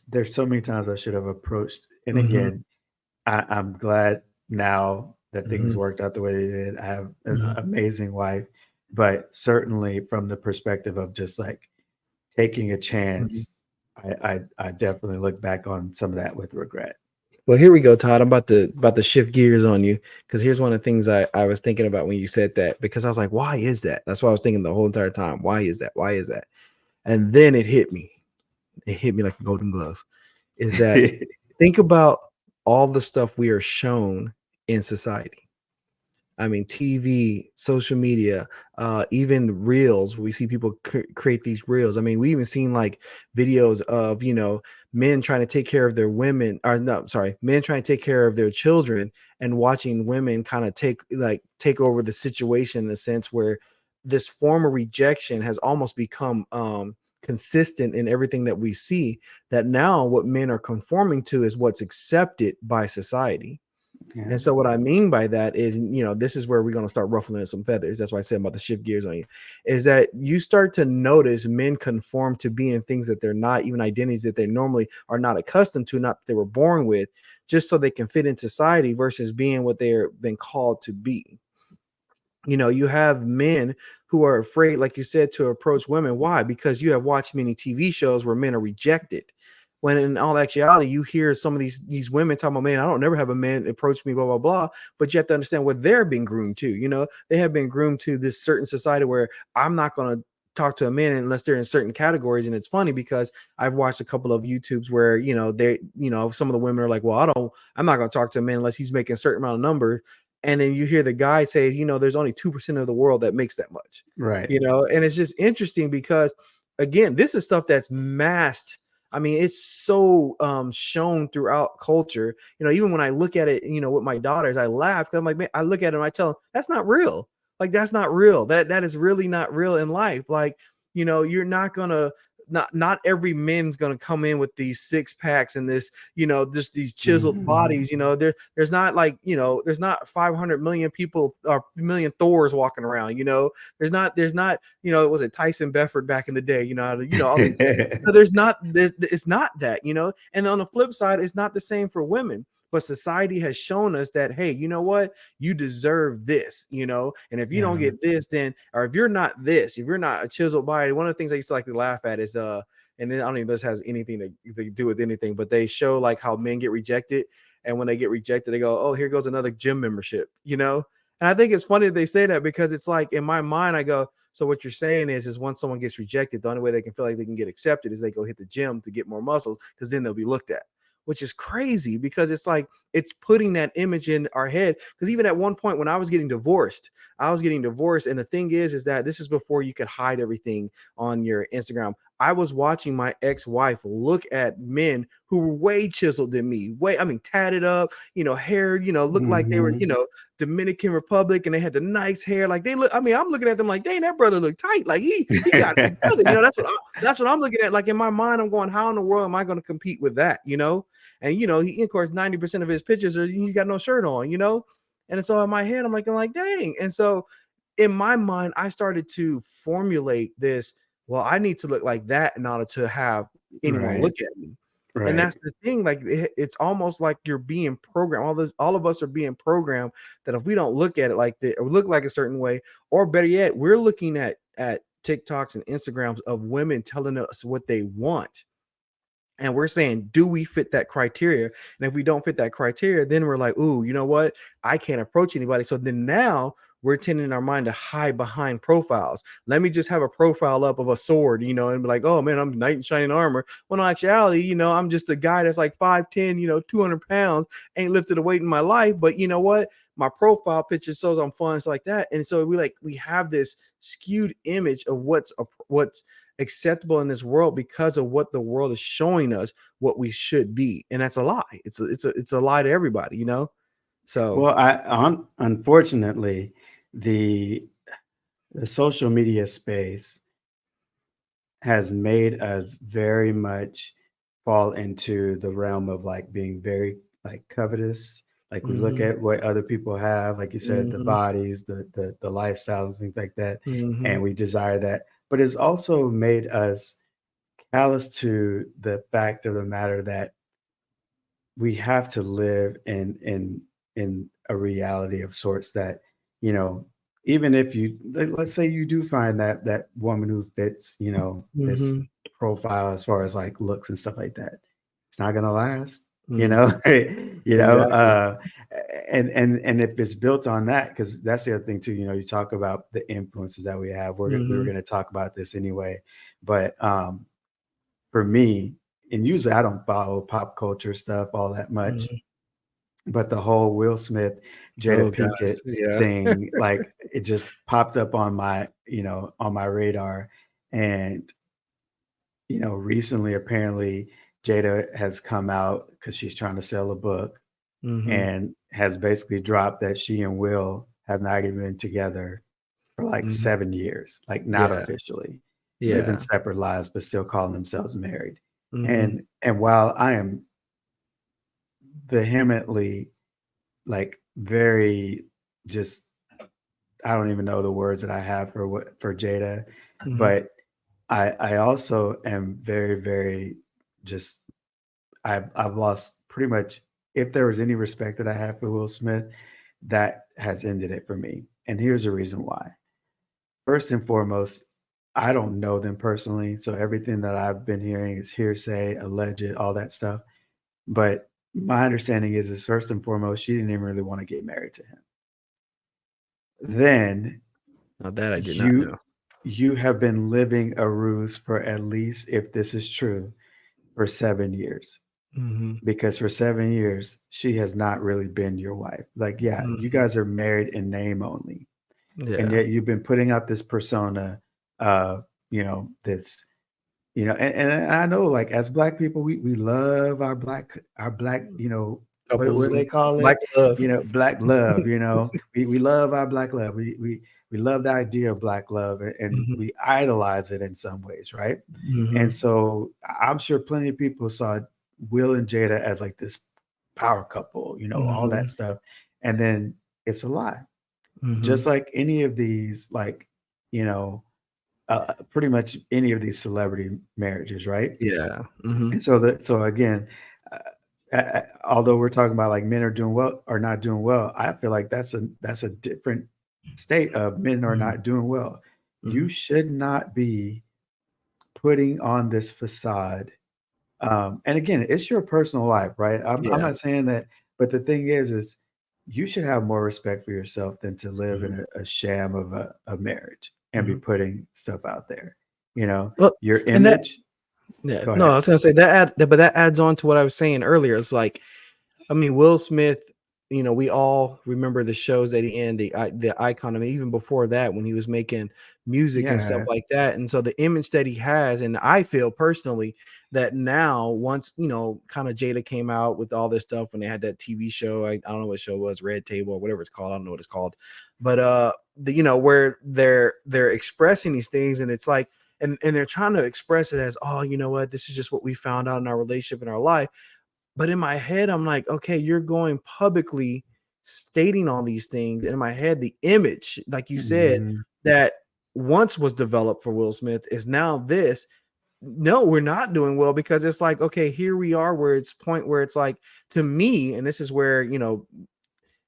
there's so many times I should have approached. And
Mhm.
again, I'm glad now that things
Mhm.
worked out the way they did. I have an
Mhm.
amazing wife, but certainly from the perspective of just like taking a
Mhm.
chance, I definitely look back on some of that with regret.
Well, here we go, Todd. I'm about to shift gears on you because here's one of the things I was thinking about when you said that, because I was like, why is that? That's what I was thinking the whole entire time. Why is that? Why is that? And then it hit me. It hit me like a golden glove. Is that, think about all the stuff we are shown in society. I mean, TV, social media, even reels. We see people create these reels. I mean, we even seen like videos of, men trying to take care of their women, or no, sorry, men trying to take care of their children, and watching women kind of take over the situation, in a sense where this form of rejection has almost become consistent in everything that we see. That now what men are conforming to is what's accepted by society.
Yeah.
And so what I mean by that is, this is where we're going to start ruffling some feathers. That's why I said I'm about to shift gears on you. Is that you start to notice men conform to being things that they're not, even identities that they normally are not accustomed to, not that they were born with, just so they can fit in society versus being what they're been called to be. You have men who are afraid, like you said, to approach women. Why? Because you have watched many TV shows where men are rejected. When in all actuality, you hear some of these women talking about, man, I don't never have a man approach me, blah, blah, blah. But you have to understand what they're being groomed to. They have been groomed to this certain society where I'm not going to talk to a man unless they're in certain categories. And it's funny because I've watched a couple of YouTubes where, some of the women are like, well, I'm not going to talk to a man unless he's making a certain amount of number. And then you hear the guy say, there's only 2% of the world that makes that much,
Right.
and it's just interesting because, again, this is stuff that's masked. I mean, it's so shown throughout culture. Even when I look at it, with my daughters, I laugh because I'm like, man, I look at them, I tell them that's not real. Like, that's not real. That is really not real in life. Like, you're not gonna, not every man's gonna come in with these six packs and this, just these chiseled
Mhm.
bodies. There's not like, there's not 500 million people or million Thors walking around. There's not, was it Tyson Bedford back in the day? All these. No, it's not that. And on the flip side, it's not the same for women. But society has shown us that, hey, you know what? You deserve this, and if you don't
Yeah.
get this, then, or if you're not this, if you're not a chiseled body, one of the things I used to like to laugh at is, and then I don't think this has anything to do with anything, but they show like how men get rejected. And when they get rejected, they go, oh, here goes another gym membership. And I think it's funny that they say that because it's like, in my mind, I go, so what you're saying is once someone gets rejected, the only way they can feel like they can get accepted is they go hit the gym to get more muscles, because then they'll be looked at, which is crazy because it's like, it's putting that image in our head. Because even at one point when I was getting divorced, and the thing is that this is before you could hide everything on your Instagram. I was watching my ex-wife look at men who were way chiseled than me, way, I mean, tatted up, hair, looked like they were,
Mhm.
Dominican Republic, and they had the nice hair. Like they look, I mean, I'm looking at them like, dang, that brother look tight. Like he got it together. That's what I'm looking at. Like in my mind, I'm going, how in the world am I going to compete with that? And he, of course, 90% of his pictures are he's got no shirt on. And so in my head, I'm like, dang. And so in my mind, I started to formulate this. Well, I need to look like that in order to have anyone
Right.
look at me. And
Right.
that's the thing. Like it's almost like you're being programmed. All of us are being programmed that if we don't look at it like that or look like a certain way, or better yet, we're looking at TikToks and Instagrams of women telling us what they want. And we're saying, do we fit that criteria? And if we don't fit that criteria, then we're like, ooh, you know what? I can't approach anybody. So then now we're tending our mind to hide behind profiles. Let me just have a profile up of a sword, and be like, oh man, I'm knight in shining armor. When in actuality, I'm just a guy that's like 5'10, 200 pounds, ain't lifted a weight in my life. But you know what? My profile picture shows I'm fun, it's like that. And so we have this skewed image of what's acceptable in this world because of what the world is showing us what we should be, and that's a lie. It's a lie to everybody. So
Well, unfortunately, the the social media space has made us very much fall into the realm of like being very like covetous. Like we look
mhm,
at what other people have, like you said, the
mhm,
bodies, the lifestyles, things like that, and
mhm,
we desire that. But it's also made us callous to the fact of the matter that we have to live in a reality of sorts that, you know, even if let's say you do find that woman who fits, this
mhm,
profile as far as like looks and stuff like that, it's not gonna last,
mhm.
you know,
Exactly.
uh, and if it's built on that, because that's the other thing too, you talk about the influences that we have. We were
Mhm,
gonna talk about this anyway, but for me, and usually I don't follow pop culture stuff all that much,
mhm.
but the whole Will Smith, Jada
Oh gosh,
Pinkett
yeah.
thing, like it just popped up on my radar. And, recently apparently Jada has come out because she's trying to sell a book
Mhm,
and has basically dropped that she and Will have not even been together for like
mhm.
7 years, like not
Yeah,
officially, living
yeah.
separate lives, but still calling themselves married.
Mhm,
And while I am vehemently, like, very just I don't even know the words that I have for Jada,
mhm,
but I also am very, very just I've lost pretty much, if there was any respect that I have for Will Smith, that has ended it for me. And here's the reason why. First and foremost, I don't know them personally, so everything that I've been hearing is hearsay, alleged, all that stuff. But my understanding is first and foremost, she didn't even really want to get married to him. Then
now that I did not
you
know.
you have been living a ruse for at least, if this is true, for 7 years.
Mhm,
Because for 7 years, she has not really been your wife. Like, yeah, you
mhm.
guys are married in name only. And
Yeah.
yet you've been putting out this persona of, this. And I know, like, as Black people, we love our black, what
Couples
do they
and
call
black
it?
love.
Black love. We love our Black love. We love the idea of Black love, and
Mhm,
we idolize it in some ways, right? And
mhm,
so I'm sure plenty of people saw Will and Jada as like this power couple, all that
mhm,
stuff. And then it's a lie.
mhm.
Just like any of these, like, you know, pretty much any of these celebrity marriages, right?
Yeah. Mhm,
And so again, uh, although we're talking about like men are doing well or not doing well, I feel like that's a different state of men are
mhm,
not doing well. You
mhm.
should not be putting on this facade. And again, it's your personal life, right? I'm
Yeah.
not saying that, but the thing is you should have more respect for yourself than to live
Mhm,
in a sham of a marriage and be
mhm.
putting stuff out there.
Well,
Your
and that
image.
yeah,
Go
no, I
ahead.
was gonna say that but that adds on to what I was saying earlier. It's like I mean, Will Smith, we all remember the shows at the end, the icon. I mean, even before that, when he was making music and stuff
Yeah.
like that. And so the image that he has, and I feel personally that now, once, kind of Jada came out with all this stuff when they had that TV show, I don't know what show it was, Red Table or whatever it's called. I don't know what it's called. But where they're expressing these things, and it's like, and they're trying to express it as, oh, you know what, this is just what we found out in our relationship, in our life. But in my head, I'm like, okay, you're going publicly stating all these things. And in my head, the image, like you said,
Mhm.
that once was developed for Will Smith is now this. No, we're not doing well, because it's like, okay, here we are where it's point where it's like, to me, and this is where,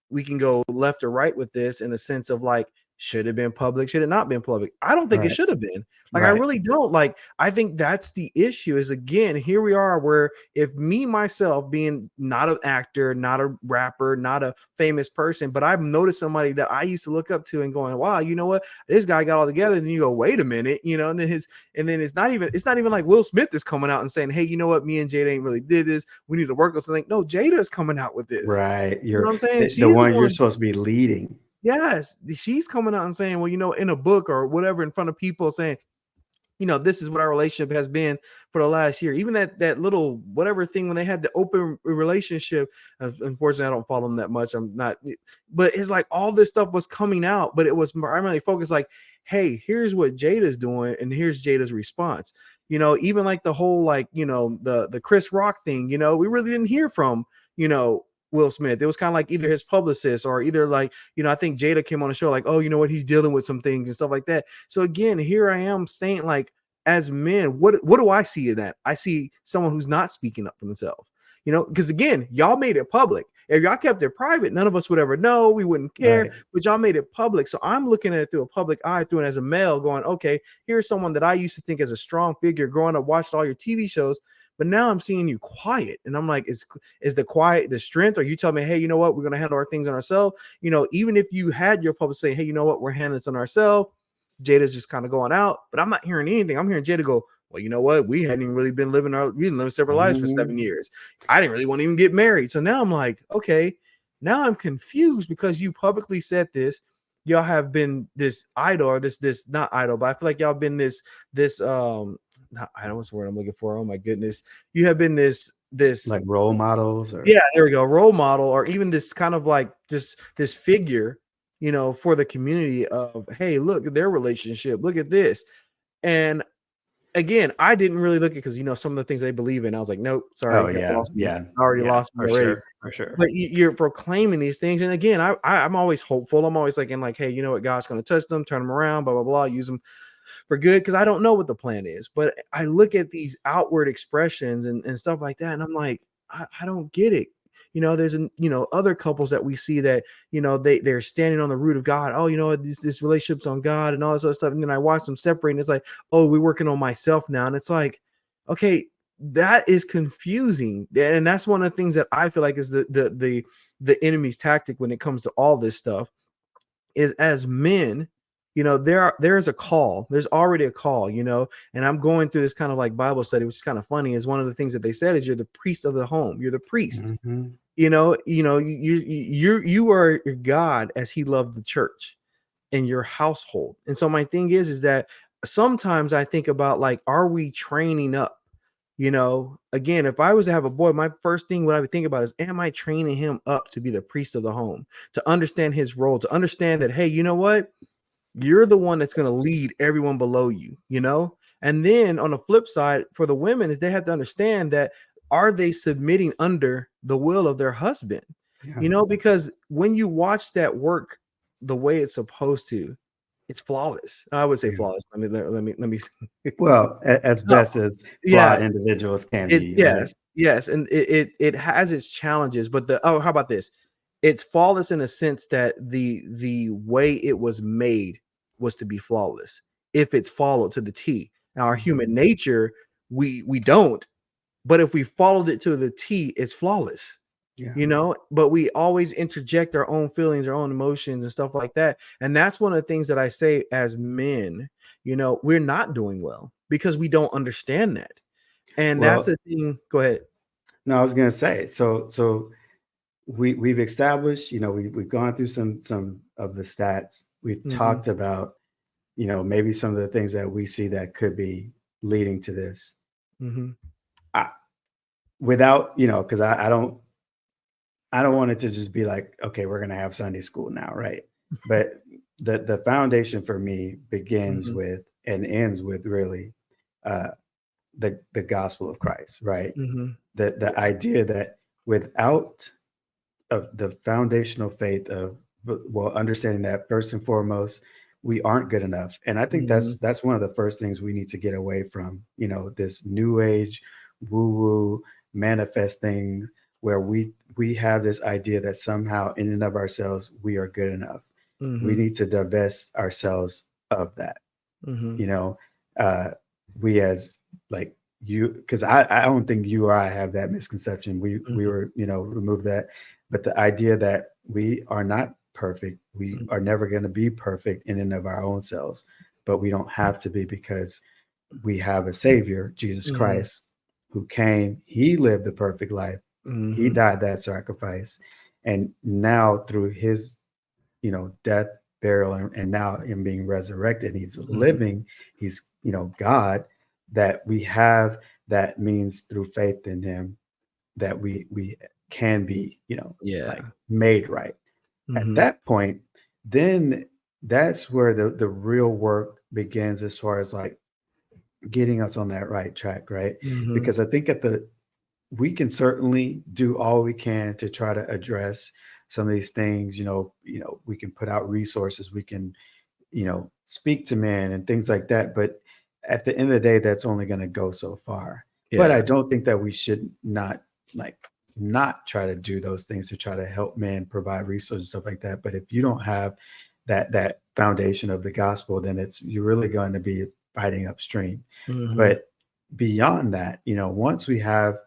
we can go left or right with this, in the sense of like, should it have been public? Should it not been public? I don't think it
Right.
should have been. Like, I
Right.
really don't. Like, I think that's the issue, is, again, here we are where, if me, myself, being not an actor, not a rapper, not a famous person, but I've noticed somebody that I used to look up to and going, wow, you know what? This guy got all together. And you go, wait a minute, and then it's not even like Will Smith is coming out and saying, hey, you know what? Me and Jada ain't really did this. We need to work on something. No, Jada's coming out with this.
Right.
You know
You're
what I'm saying?
the
She's the
one you're
one.
supposed to be leading.
Yes, she's coming out and saying, well, in a book or whatever, in front of people, saying, this is what our relationship has been for the last year. Even that little whatever thing when they had the open relationship. Unfortunately, I don't follow them that much. I'm not, but it's like all this stuff was coming out, but it was primarily focused like, hey, here's what Jada's doing, and here's Jada's response. Even like the whole, like, the Chris Rock thing. We really didn't hear from Will Smith. It was kind of like either his publicist, or either like, I think Jada came on the show like, oh, you know what, he's dealing with some things and stuff like that. So again, here I am saying, like, as men, what do I see in that? I see someone who's not speaking up for themselves. Because again, y'all made it public. If y'all kept it private, none of us would ever know. We wouldn't care.
Right.
But y'all made it public. So I'm looking at it through a public eye, through it as a male, going, okay, here's someone that I used to think as a strong figure growing up, watched all your TV shows. But now I'm seeing you quiet. And I'm like, is the quiet the strength? Or you tell me, hey, you know what? We're going to handle our things on ourselves. Even if you had your public say, hey, you know what? We're handling this on ourselves. Jada's just kind of going out, but I'm not hearing anything. I'm hearing Jada go, well, you know what? We hadn't even really been we didn't live separate lives for 7
Mhm.
years. I didn't really want to even get married. So now I'm like, okay, now I'm confused, because you publicly said this. Y'all have been this idol, or this not idol, but I feel like y'all been this not idol, what's the word I'm looking for? Oh my goodness. You have been this
Like role models or
yeah, there we go, role model, or even this kind of like just this figure, for the community of, hey, look at their relationship, look at this. And again, I didn't really look at, because some of the things they believe in, I was like, nope, sorry,
oh
you
yeah,
lost me.
yeah,
I already
yeah,
lost me
for
already.
sure, for sure.
But you're proclaiming these things, and again, I'm always hopeful. I'm always like, hey, you know what, God's going to touch them, turn them around, blah blah blah, use them for good, because I don't know what the plan is. But I look at these outward expressions and stuff like that, and I'm like, I don't get it. There's other couples that we see that they're standing on the root of God. Oh, this relationship's on God and all this other stuff. And then I watch them separate, and it's like, oh, we're working on myself now. And it's like, okay, that is confusing. And that's one of the things that I feel like is the enemy's tactic when it comes to all this stuff, is as men, there's a call. There's already a call, and I'm going through this kind of like Bible study, which is kind of funny. Is one of the things that they said is, you're the priest of the home. You're the priest.
Mhm.
You are God as he loved the church in your household. And so my thing is that sometimes I think about, like, are we training up? Again, if I was to have a boy, my first thing what I would think about is, am I training him up to be the priest of the home, to understand his role, to understand that, hey, you know what? You're the one that's going to lead everyone below you. And then on the flip side, for the women, is they have to understand that, are they submitting under the will of their husband?
Yeah.
Because when you watch that work the way it's supposed to, it's flawless. I would say
Yeah.
flawless. Let me
Well, as
no,
best as
yeah,
flawed individuals can
it
be, right?
yes, and it has its challenges, but how about this? It's flawless in a sense that the way it was made was to be flawless, if it's followed to the T. Now, our human
Mhm.
nature, we don't, but if we followed it to the T, it's flawless.
Yeah.
But we always interject our own feelings, our own emotions, and stuff like that. And that's one of the things that I say as men, we're not doing well, because we don't understand that. And that's
Well,
the thing. Go ahead.
no, I was gonna say, so we've established, we've gone through some of the stats. We've
Mm-hmm.
talked about, maybe some of the things that we see that could be leading to this.
Mm-hmm.
I, without, because I don't want it to just be like, okay, we're gonna have Sunday school now, right? But the foundation for me begins
Mm-hmm.
with and ends with really uh, the gospel of Christ, right?
Mm-hmm.
The idea that without of the foundational faith of, well, understanding that first and foremost we aren't good enough, and I think
Mm-hmm.
that's one of the first things we need to get away from, this new age woo woo manifest thing, where we have this idea that somehow in and of ourselves we are good enough. We
Mm-hmm.
need to divest ourselves of that,
Mm-hmm.
you know uh we as, like, you, because I don't think you or I have that misconception. We
Mm-hmm.
were, remove that. But the idea that we are not perfect, we are never going to be perfect in and of our own selves, but we don't have to be, because we have a savior, Jesus
Mm-hmm.
Christ, who came. He lived the perfect life. He
Mm-hmm.
died that sacrifice, and now through his, death, burial, and now him being resurrected, he's
Mm-hmm.
living. He's, God, that we have, that means through faith in him that we can be, like,
Yeah.
made right. At
Mm-hmm.
that point, then that's where the real work begins, as far as like getting us on that right track, right?
Mm-hmm.
Because I think we can certainly do all we can to try to address some of these things. We can put out resources, we can, speak to men and things like that. But at the end of the day, that's only going to go so far. But
Yeah.
I don't think that we should not, like, not try to do those things to try to help men, provide resources, stuff like that. But if you don't have that foundation of the gospel, then you're really going to be fighting upstream.
Mm-hmm.
But beyond that, once we have,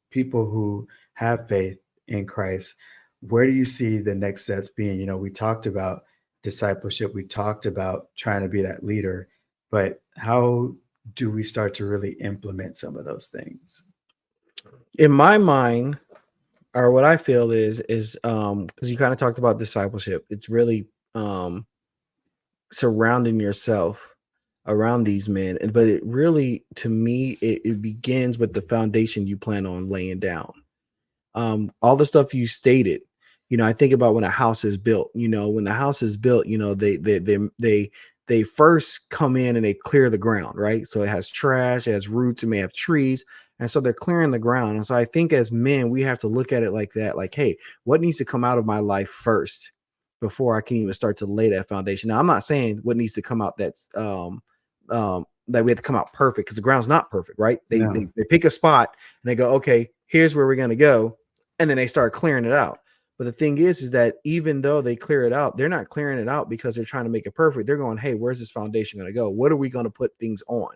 people who have faith in Christ, where do you see the next steps being? We talked about discipleship, we talked about trying to be that leader, but how do we start to really implement some of those things?
In my mind, or what I feel is because you kind of talked about discipleship, it's really surrounding yourself around these men. But it really, to me, it begins with the foundation you plan on laying down. All the stuff you stated, I think about when a house is built. When the house is built, they first come in and they clear the ground, right? So it has trash, it has roots, it may have trees, and so they're clearing the ground. And so I think as men, we have to look at it like that, like, hey, what needs to come out of my life first before I can even start to lay that foundation? Now, I'm not saying what needs to come out that we have to come out perfect, because the ground's not perfect, right? They,
No.
they they pick a spot and they go, okay, here's where we're gonna go, and then they start clearing it out. But the thing is that even though they clear it out, they're not clearing it out because they're trying to make it perfect. They're going, hey, where's this foundation going to go? What are we going to put things on?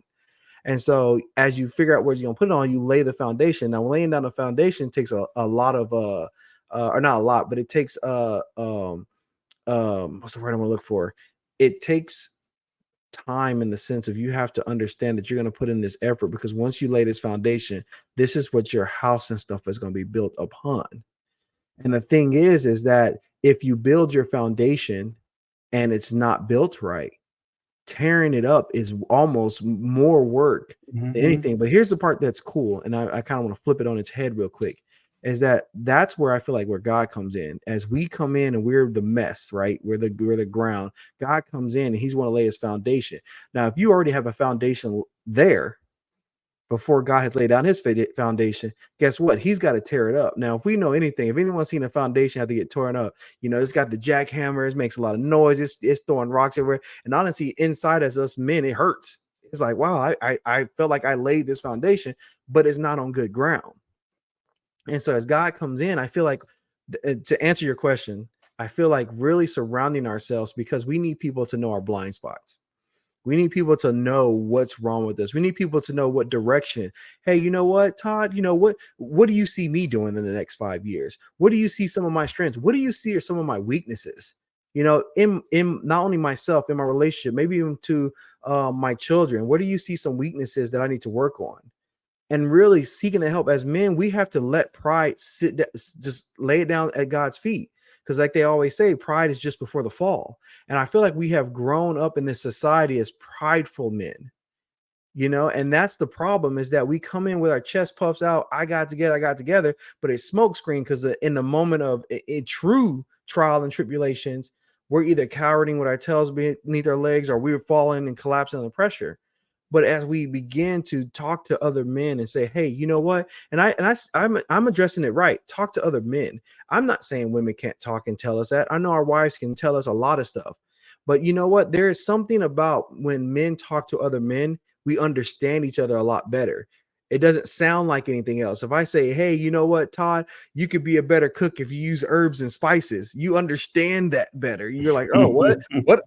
And so as you figure out where you're going to put it on, you lay the foundation. Now, laying down the foundation takes a lot of, or not a lot, but it takes, what's the word I'm going to look for? It takes time, in the sense of you have to understand that you're going to put in this effort, because once you lay this foundation, this is what your house and stuff is going to be built upon. And the thing is that if you build your foundation and it's not built right, tearing it up is almost more work than
Hmm.
anything. But here's the part that's cool, and I kind of want to flip it on its head real quick, is that's where I feel like where God comes in. As we come in and we're the mess, right? We're the ground. God comes in and he's want to lay his foundation. Now, if you already have a foundation there, before God had laid down his foundation, guess what? He's got to tear it up. Now, if we know anything, if anyone's seen a foundation have to get torn up, it's got the jackhammers, makes a lot of noise, it's throwing rocks everywhere. And honestly, inside as us men, it hurts. It's like, wow, I felt like I laid this foundation, but it's not on good ground. And so as God comes in, I feel like, to answer your question, I feel like really surrounding ourselves, because we need people to know our blind spots. We need people to know what's wrong with us. We need people to know what direction. Hey, you know what, Todd? What do you see me doing in the next 5 years? What do you see some of my strengths? What do you see are some of my weaknesses? In not only myself, in my relationship, maybe even to my children. Where do you see some weaknesses that I need to work on? and really seeking to help. As men, we have to let pride just lay it down at God's feet. Because, like they always say, pride is just before the fall. And I feel like we have grown up in this society as prideful men, and that's the problem, is that we come in with our chest puffs out. I got together, but it's smokescreen, because in the moment of true trial and tribulations, we're either cowering with our tails beneath our legs, or we're falling and collapsing under pressure. But as we begin to talk to other men and say, hey, you know what? I'm addressing it right. Talk to other men. I'm not saying women can't talk and tell us that. I know our wives can tell us a lot of stuff. But you know what? There is something about when men talk to other men, we understand each other a lot better. It doesn't sound like anything else. If I say, hey, you know what, Todd, you could be a better cook if you use herbs and spices, you understand that better. You're like, oh, what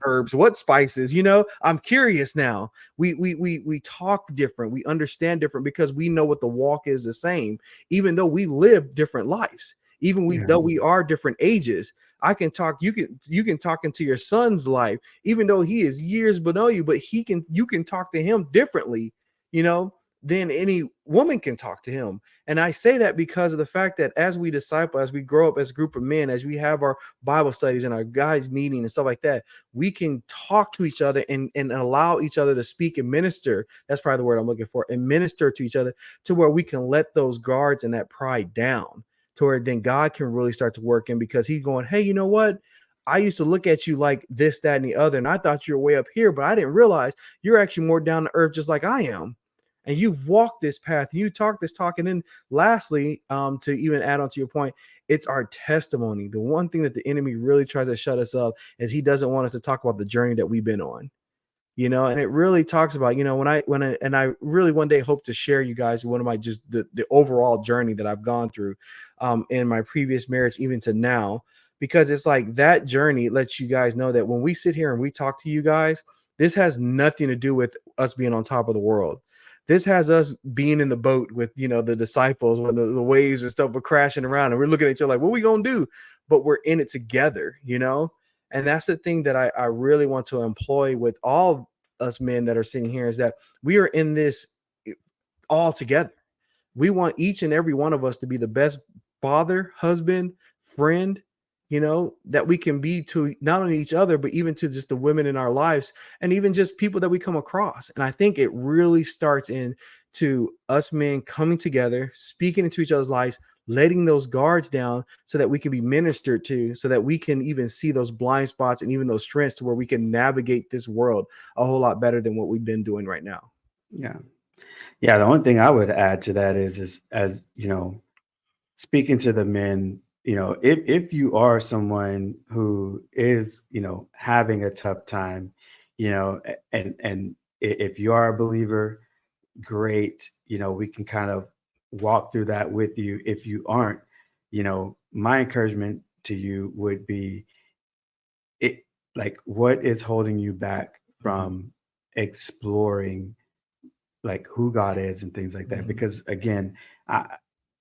herbs, what spices? I'm curious now. We talk different, we understand different, because we know what the walk is the same, even though we live different lives, though we are different ages. I can talk, you can talk into your son's life, even though he is years below you, but you can talk to him differently, you know, than any woman can talk to him. And I say that because of the fact that as we disciple, as we grow up as a group of men, as we have our Bible studies and our guys meeting and stuff like that, we can talk to each other and allow each other to speak and minister. That's probably the word I'm looking for, and minister to each other, to where we can let those guards and that pride down, to where then God can really start to work in, because he's going, hey, you know what? I used to look at you like this, that, and the other, and I thought you were way up here, but I didn't realize you're actually more down to earth, just like I am. And you've walked this path, you talk this talk. And then lastly, to even add on to your point, it's our testimony. The one thing that the enemy really tries to shut us up is he doesn't want us to talk about the journey that we've been on. And it really talks about, and I really one day hope to share you guys one of my, just the overall journey that I've gone through in my previous marriage, even to now, because it's like that journey lets you guys know that when we sit here and we talk to you guys, this has nothing to do with us being on top of the world. This has us being in the boat with, the disciples, when the waves and stuff were crashing around, and we're looking at each other like, what are we going to do? But we're in it together. And that's the thing that I really want to employ with all us men that are sitting here, is that we are in this all together. We want each and every one of us to be the best father, husband, friend, that we can be to not only each other, but even to just the women in our lives, and even just people that we come across. And I think it really starts in to us men coming together, speaking into each other's lives, letting those guards down, so that we can be ministered to, so that we can even see those blind spots and even those strengths, to where we can navigate this world a whole lot better than what we've been doing right now.
Yeah. Yeah. The only thing I would add to that is as speaking to the men, if you are someone who is, having a tough time, and if you are a believer, great. We can kind of walk through that with you. If you aren't, my encouragement to you would be, it like, what is holding you back
Mm-hmm.
from exploring like who God is and things like that?
Mm-hmm.
Because again, I,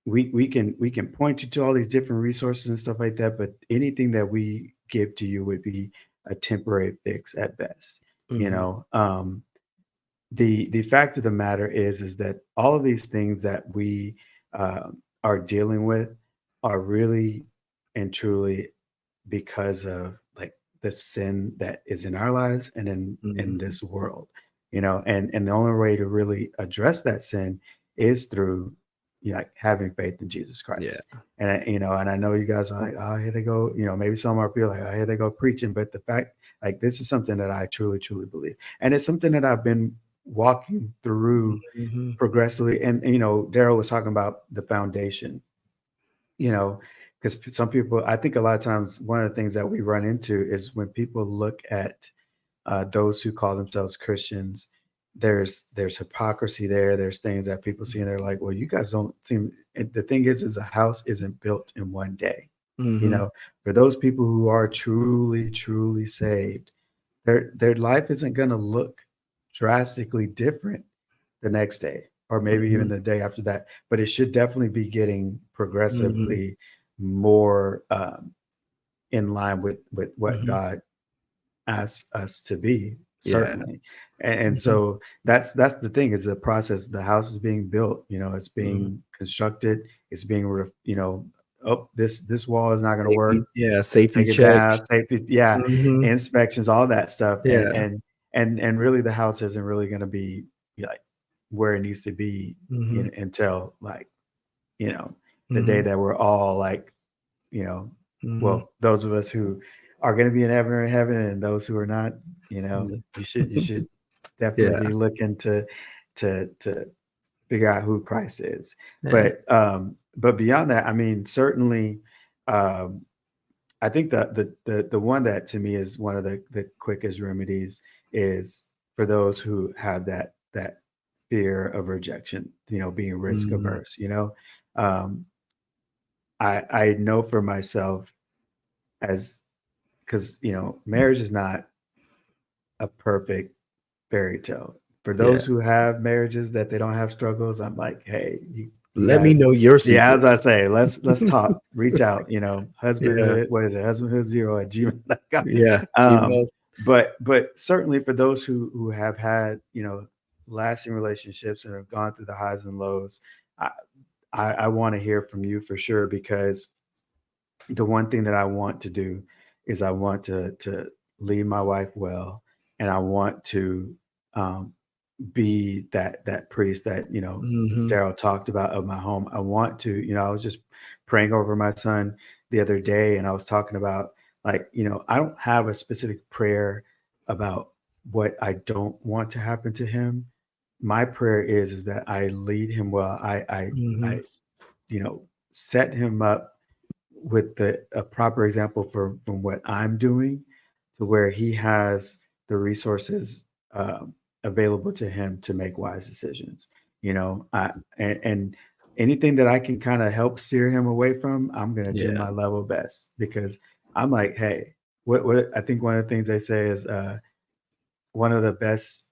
we can point you to all these different resources and stuff like that, but anything that we give to you would be a temporary fix at best. You
Mm-hmm.
know, the fact of the matter is that all of these things that we uh, are dealing with are really and truly because of like the sin that is in our lives and in
Mm-hmm.
this world, and the only way to really address that sin is through like having faith in Jesus
Yeah.
Christ. And and I know you guys are like, oh, here they go, maybe some of our people are like, oh, here they go preaching, but the fact, like, this is something that I truly truly believe, and it's something that I've been walking through
Mm-hmm.
progressively. And Daryl was talking about the foundation, you know, because some people, I think a lot of times, one of the things that we run into is when people look at those who call themselves Christians, there's hypocrisy there. There's things that people see and they're like, well, you guys don't seem. And the thing is a house isn't built in one day.
Mm-hmm.
For those people who are truly, truly saved, their life isn't going to look drastically different the next day, or maybe even
Mm-hmm.
the day after that. But it should definitely be getting
Mm-hmm.
progressively more in line with what
Mm-hmm.
God asks us to be,
Yeah.
certainly. And
Mhm.
so that's the thing, is the process. The house is being built, it's
Mhm.
being constructed, it's being oh, this wall is not going to
Safety,
work,
yeah, safety
take it down,
checks.
safety, yeah,
Mhm.
inspections, all that stuff. and
Yeah.
and and really the house isn't really going to be like where it needs to be,
Mhm.
until like, you know the day
Mhm.
that we're all like, you know,
Mhm.
well, those of us who are going to be in heaven are in heaven, and those who are not,
Yeah.
you should definitely
Yeah.
be looking to figure out who Christ is.
Yeah.
But beyond that, I mean, certainly, um, I think that the one that to me is one of the quickest remedies is for those who have that fear of rejection, being risk
Mhm.
averse. Um, I know for myself, as because marriage is not a perfect fairy tale. For
Yeah.
those who have marriages that they don't have struggles, I'm like, hey, you
Let me
guys,
know your
yeah,
secret.
as I say, let's talk, reach out,
Yeah.
husbandhood, what is it, husbandhood0 at gmail.com.
Yeah.
Um,
Gmail.
but certainly for those who have had, lasting relationships and have gone through the highs and lows, I I want to hear from you for sure, because the one thing that I want to do is I want to lead my wife well, and I want to, um, be that priest that
Mhm.
Daryl talked about of my home. I want to, I was just praying over my son the other day, and I was talking about, like, I don't have a specific prayer about what I don't want to happen to him. My prayer is that I lead him well. I
Mhm.
you know set him up with a proper example from what I'm doing, to where he has the resources, available to him to make wise decisions. And anything that I can kind of help steer him away from, I'm gonna do
Yeah.
my level best, because I'm like, hey, what I think one of the things they say is, one of the best,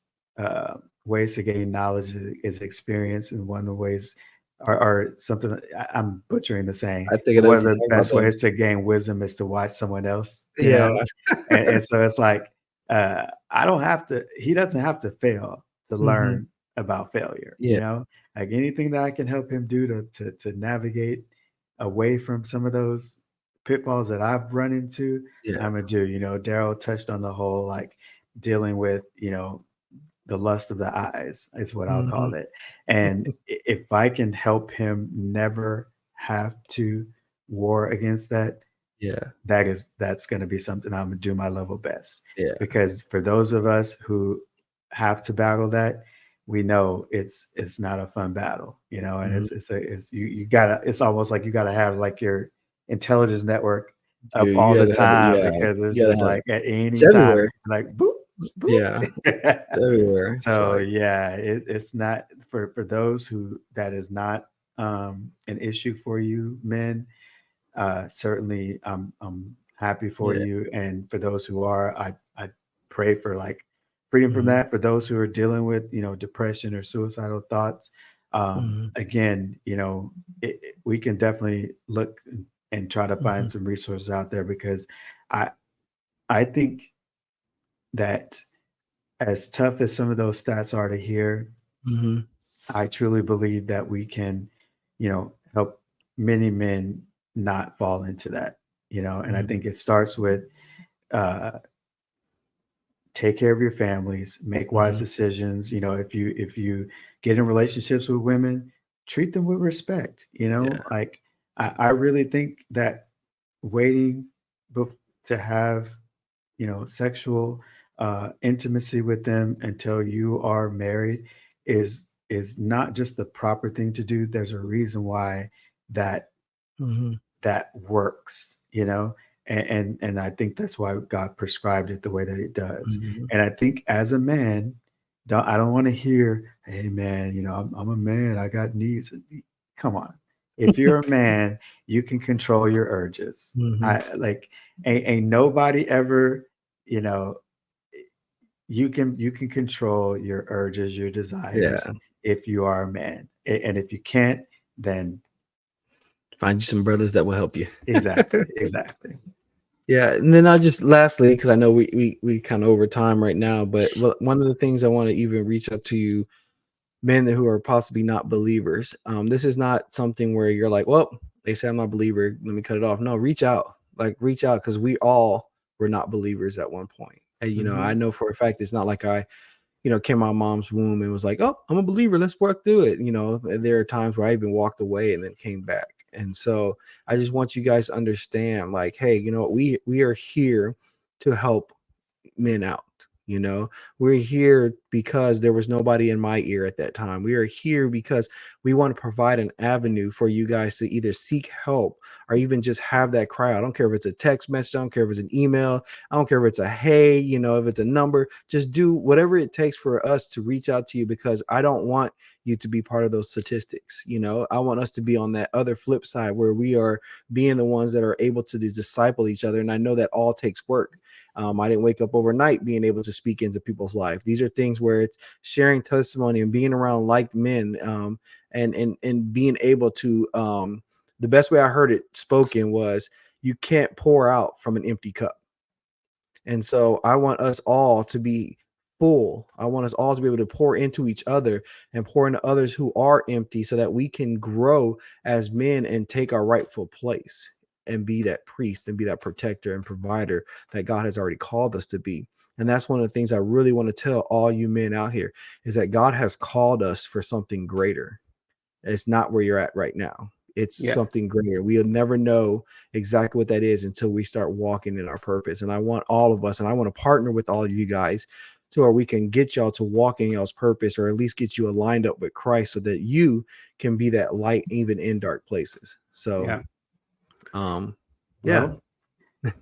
ways to gain knowledge is experience, and one of the ways are something I'm butchering the saying,
I think I
but
know
one
what
of
you're
the
talking about
best
though.
ways to gain wisdom is to watch someone else,
Yeah.
and so it's like, I don't have to. He doesn't have to fail to
Mhm.
learn about failure.
Yeah.
Like anything that I can help him do to navigate away from some of those pitfalls that I've run into,
Yeah.
I'm gonna do. Daryl touched on the whole, like, dealing with, the lust of the eyes is what I'll
Mhm.
call it. And if I can help him never have to war against that,
Yeah.
that's going to be something I'm going to do my level best.
Yeah.
Because for those of us who have to battle that, we know it's not a fun battle, and
Mhm.
it's you gotta, it's almost like you gotta have like your intelligence network up
Dude,
all
you
the
gotta have it.
time,
Yeah.
because it's
You gotta
just
have
like at
it's
any time
everywhere.
it's like boop
Yeah.
boop.
It's everywhere. It's
So
like,
yeah, it's not for those who that is not, an issue for you men. Certainly, I'm happy for
yeah.
you, and for those who are, I pray for, like, freedom from
Mhm.
that. For those who are dealing with, depression or suicidal thoughts,
Mhm.
again, we can definitely look and try to find
Mhm.
some resources out there, because I I think that, as tough as some of those stats are to hear,
Mhm.
I truly believe that we can, help many men not fall into that, and I
Mhm.
think it starts with, uh, take care of your families, make wise
Mhm.
decisions. If you get in relationships with women, treat them with respect.
Yeah.
Like, I really think that waiting to have, sexual, intimacy with them until you are married is not just the proper thing to do. There's a reason why that
Mhm.
that works, and I think that's why God prescribed it the way that it does.
Mhm.
And I think as a man, I don't want to hear, "Hey man, I'm a man. I got needs." Come on, if you're a man, you can control your urges.
Mhm.
I like ain't nobody ever, you know, you can control your urges, your desires,
Yeah.
if you are a man. And if you can't, then
Find you some brothers that will help you.
exactly, exactly.
Yeah, and then I just lastly, because I know we kind of over time right now, but one of the things I want to even reach out to you men who are possibly not believers. This is not something where you're like, well, they say I'm not a believer, let me cut it off. No, reach out, like reach out, because we all were not believers at one point. And I
Hmm.
know for a fact it's not like I came out of mom's womb and was like, oh, I'm a believer, let's work through it. There are times where I even walked away and then came back. And so I just want you guys to understand, like, hey, what, we are here to help men out. We're here because there was nobody in my ear at that time. We are here because we want to provide an avenue for you guys to either seek help or even just have that cry out. I don't care if it's a text message, I don't care if it's an email, I don't care if it's a hey, if it's a number, just do whatever it takes for us to reach out to you, because I don't want you to be part of those statistics. I want us to be on that other flip side where we are being the ones that are able to disciple each other. And I know that all takes work. I didn't wake up overnight being able to speak into people's life. These are things where it's sharing testimony and being around like men, and being able to. The best way I heard it spoken was, you can't pour out from an empty cup. And so I want us all to be full. I want us all to be able to pour into each other and pour into others who are empty, so that we can grow as men and take our rightful place and be that priest and be that protector and provider that God has already called us to be. And that's one of the things I really want to tell all you men out here, is that God has called us for something greater. It's not where you're at right now. It's
Yeah.
something greater. We'll never know exactly what that is until we start walking in our purpose. And I want all of us, and I want to partner with all of you guys to where we can get y'all to walk in y'all's purpose, or at least get you aligned up with Christ, so that you can be that light even in dark places. So,
Yeah.
um, yeah.
Well,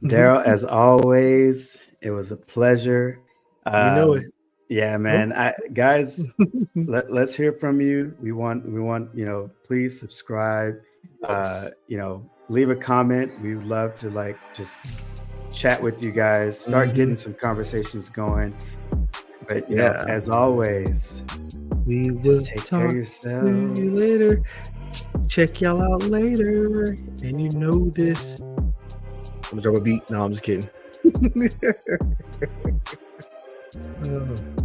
Daryl, as always, it was a pleasure.
You know it.
Yeah,
Oh.
man. Guys, let's hear from you. We want, please subscribe.
Yes.
Leave a comment. We would love to just chat with you guys, start
Mhm.
getting some conversations going. But
Yeah.
as always,
We
just
will
take care of
talk to
yourself.
you later. Check y'all out later. And you know this. I'm gonna drop a beat. No, I'm just kidding. Oh.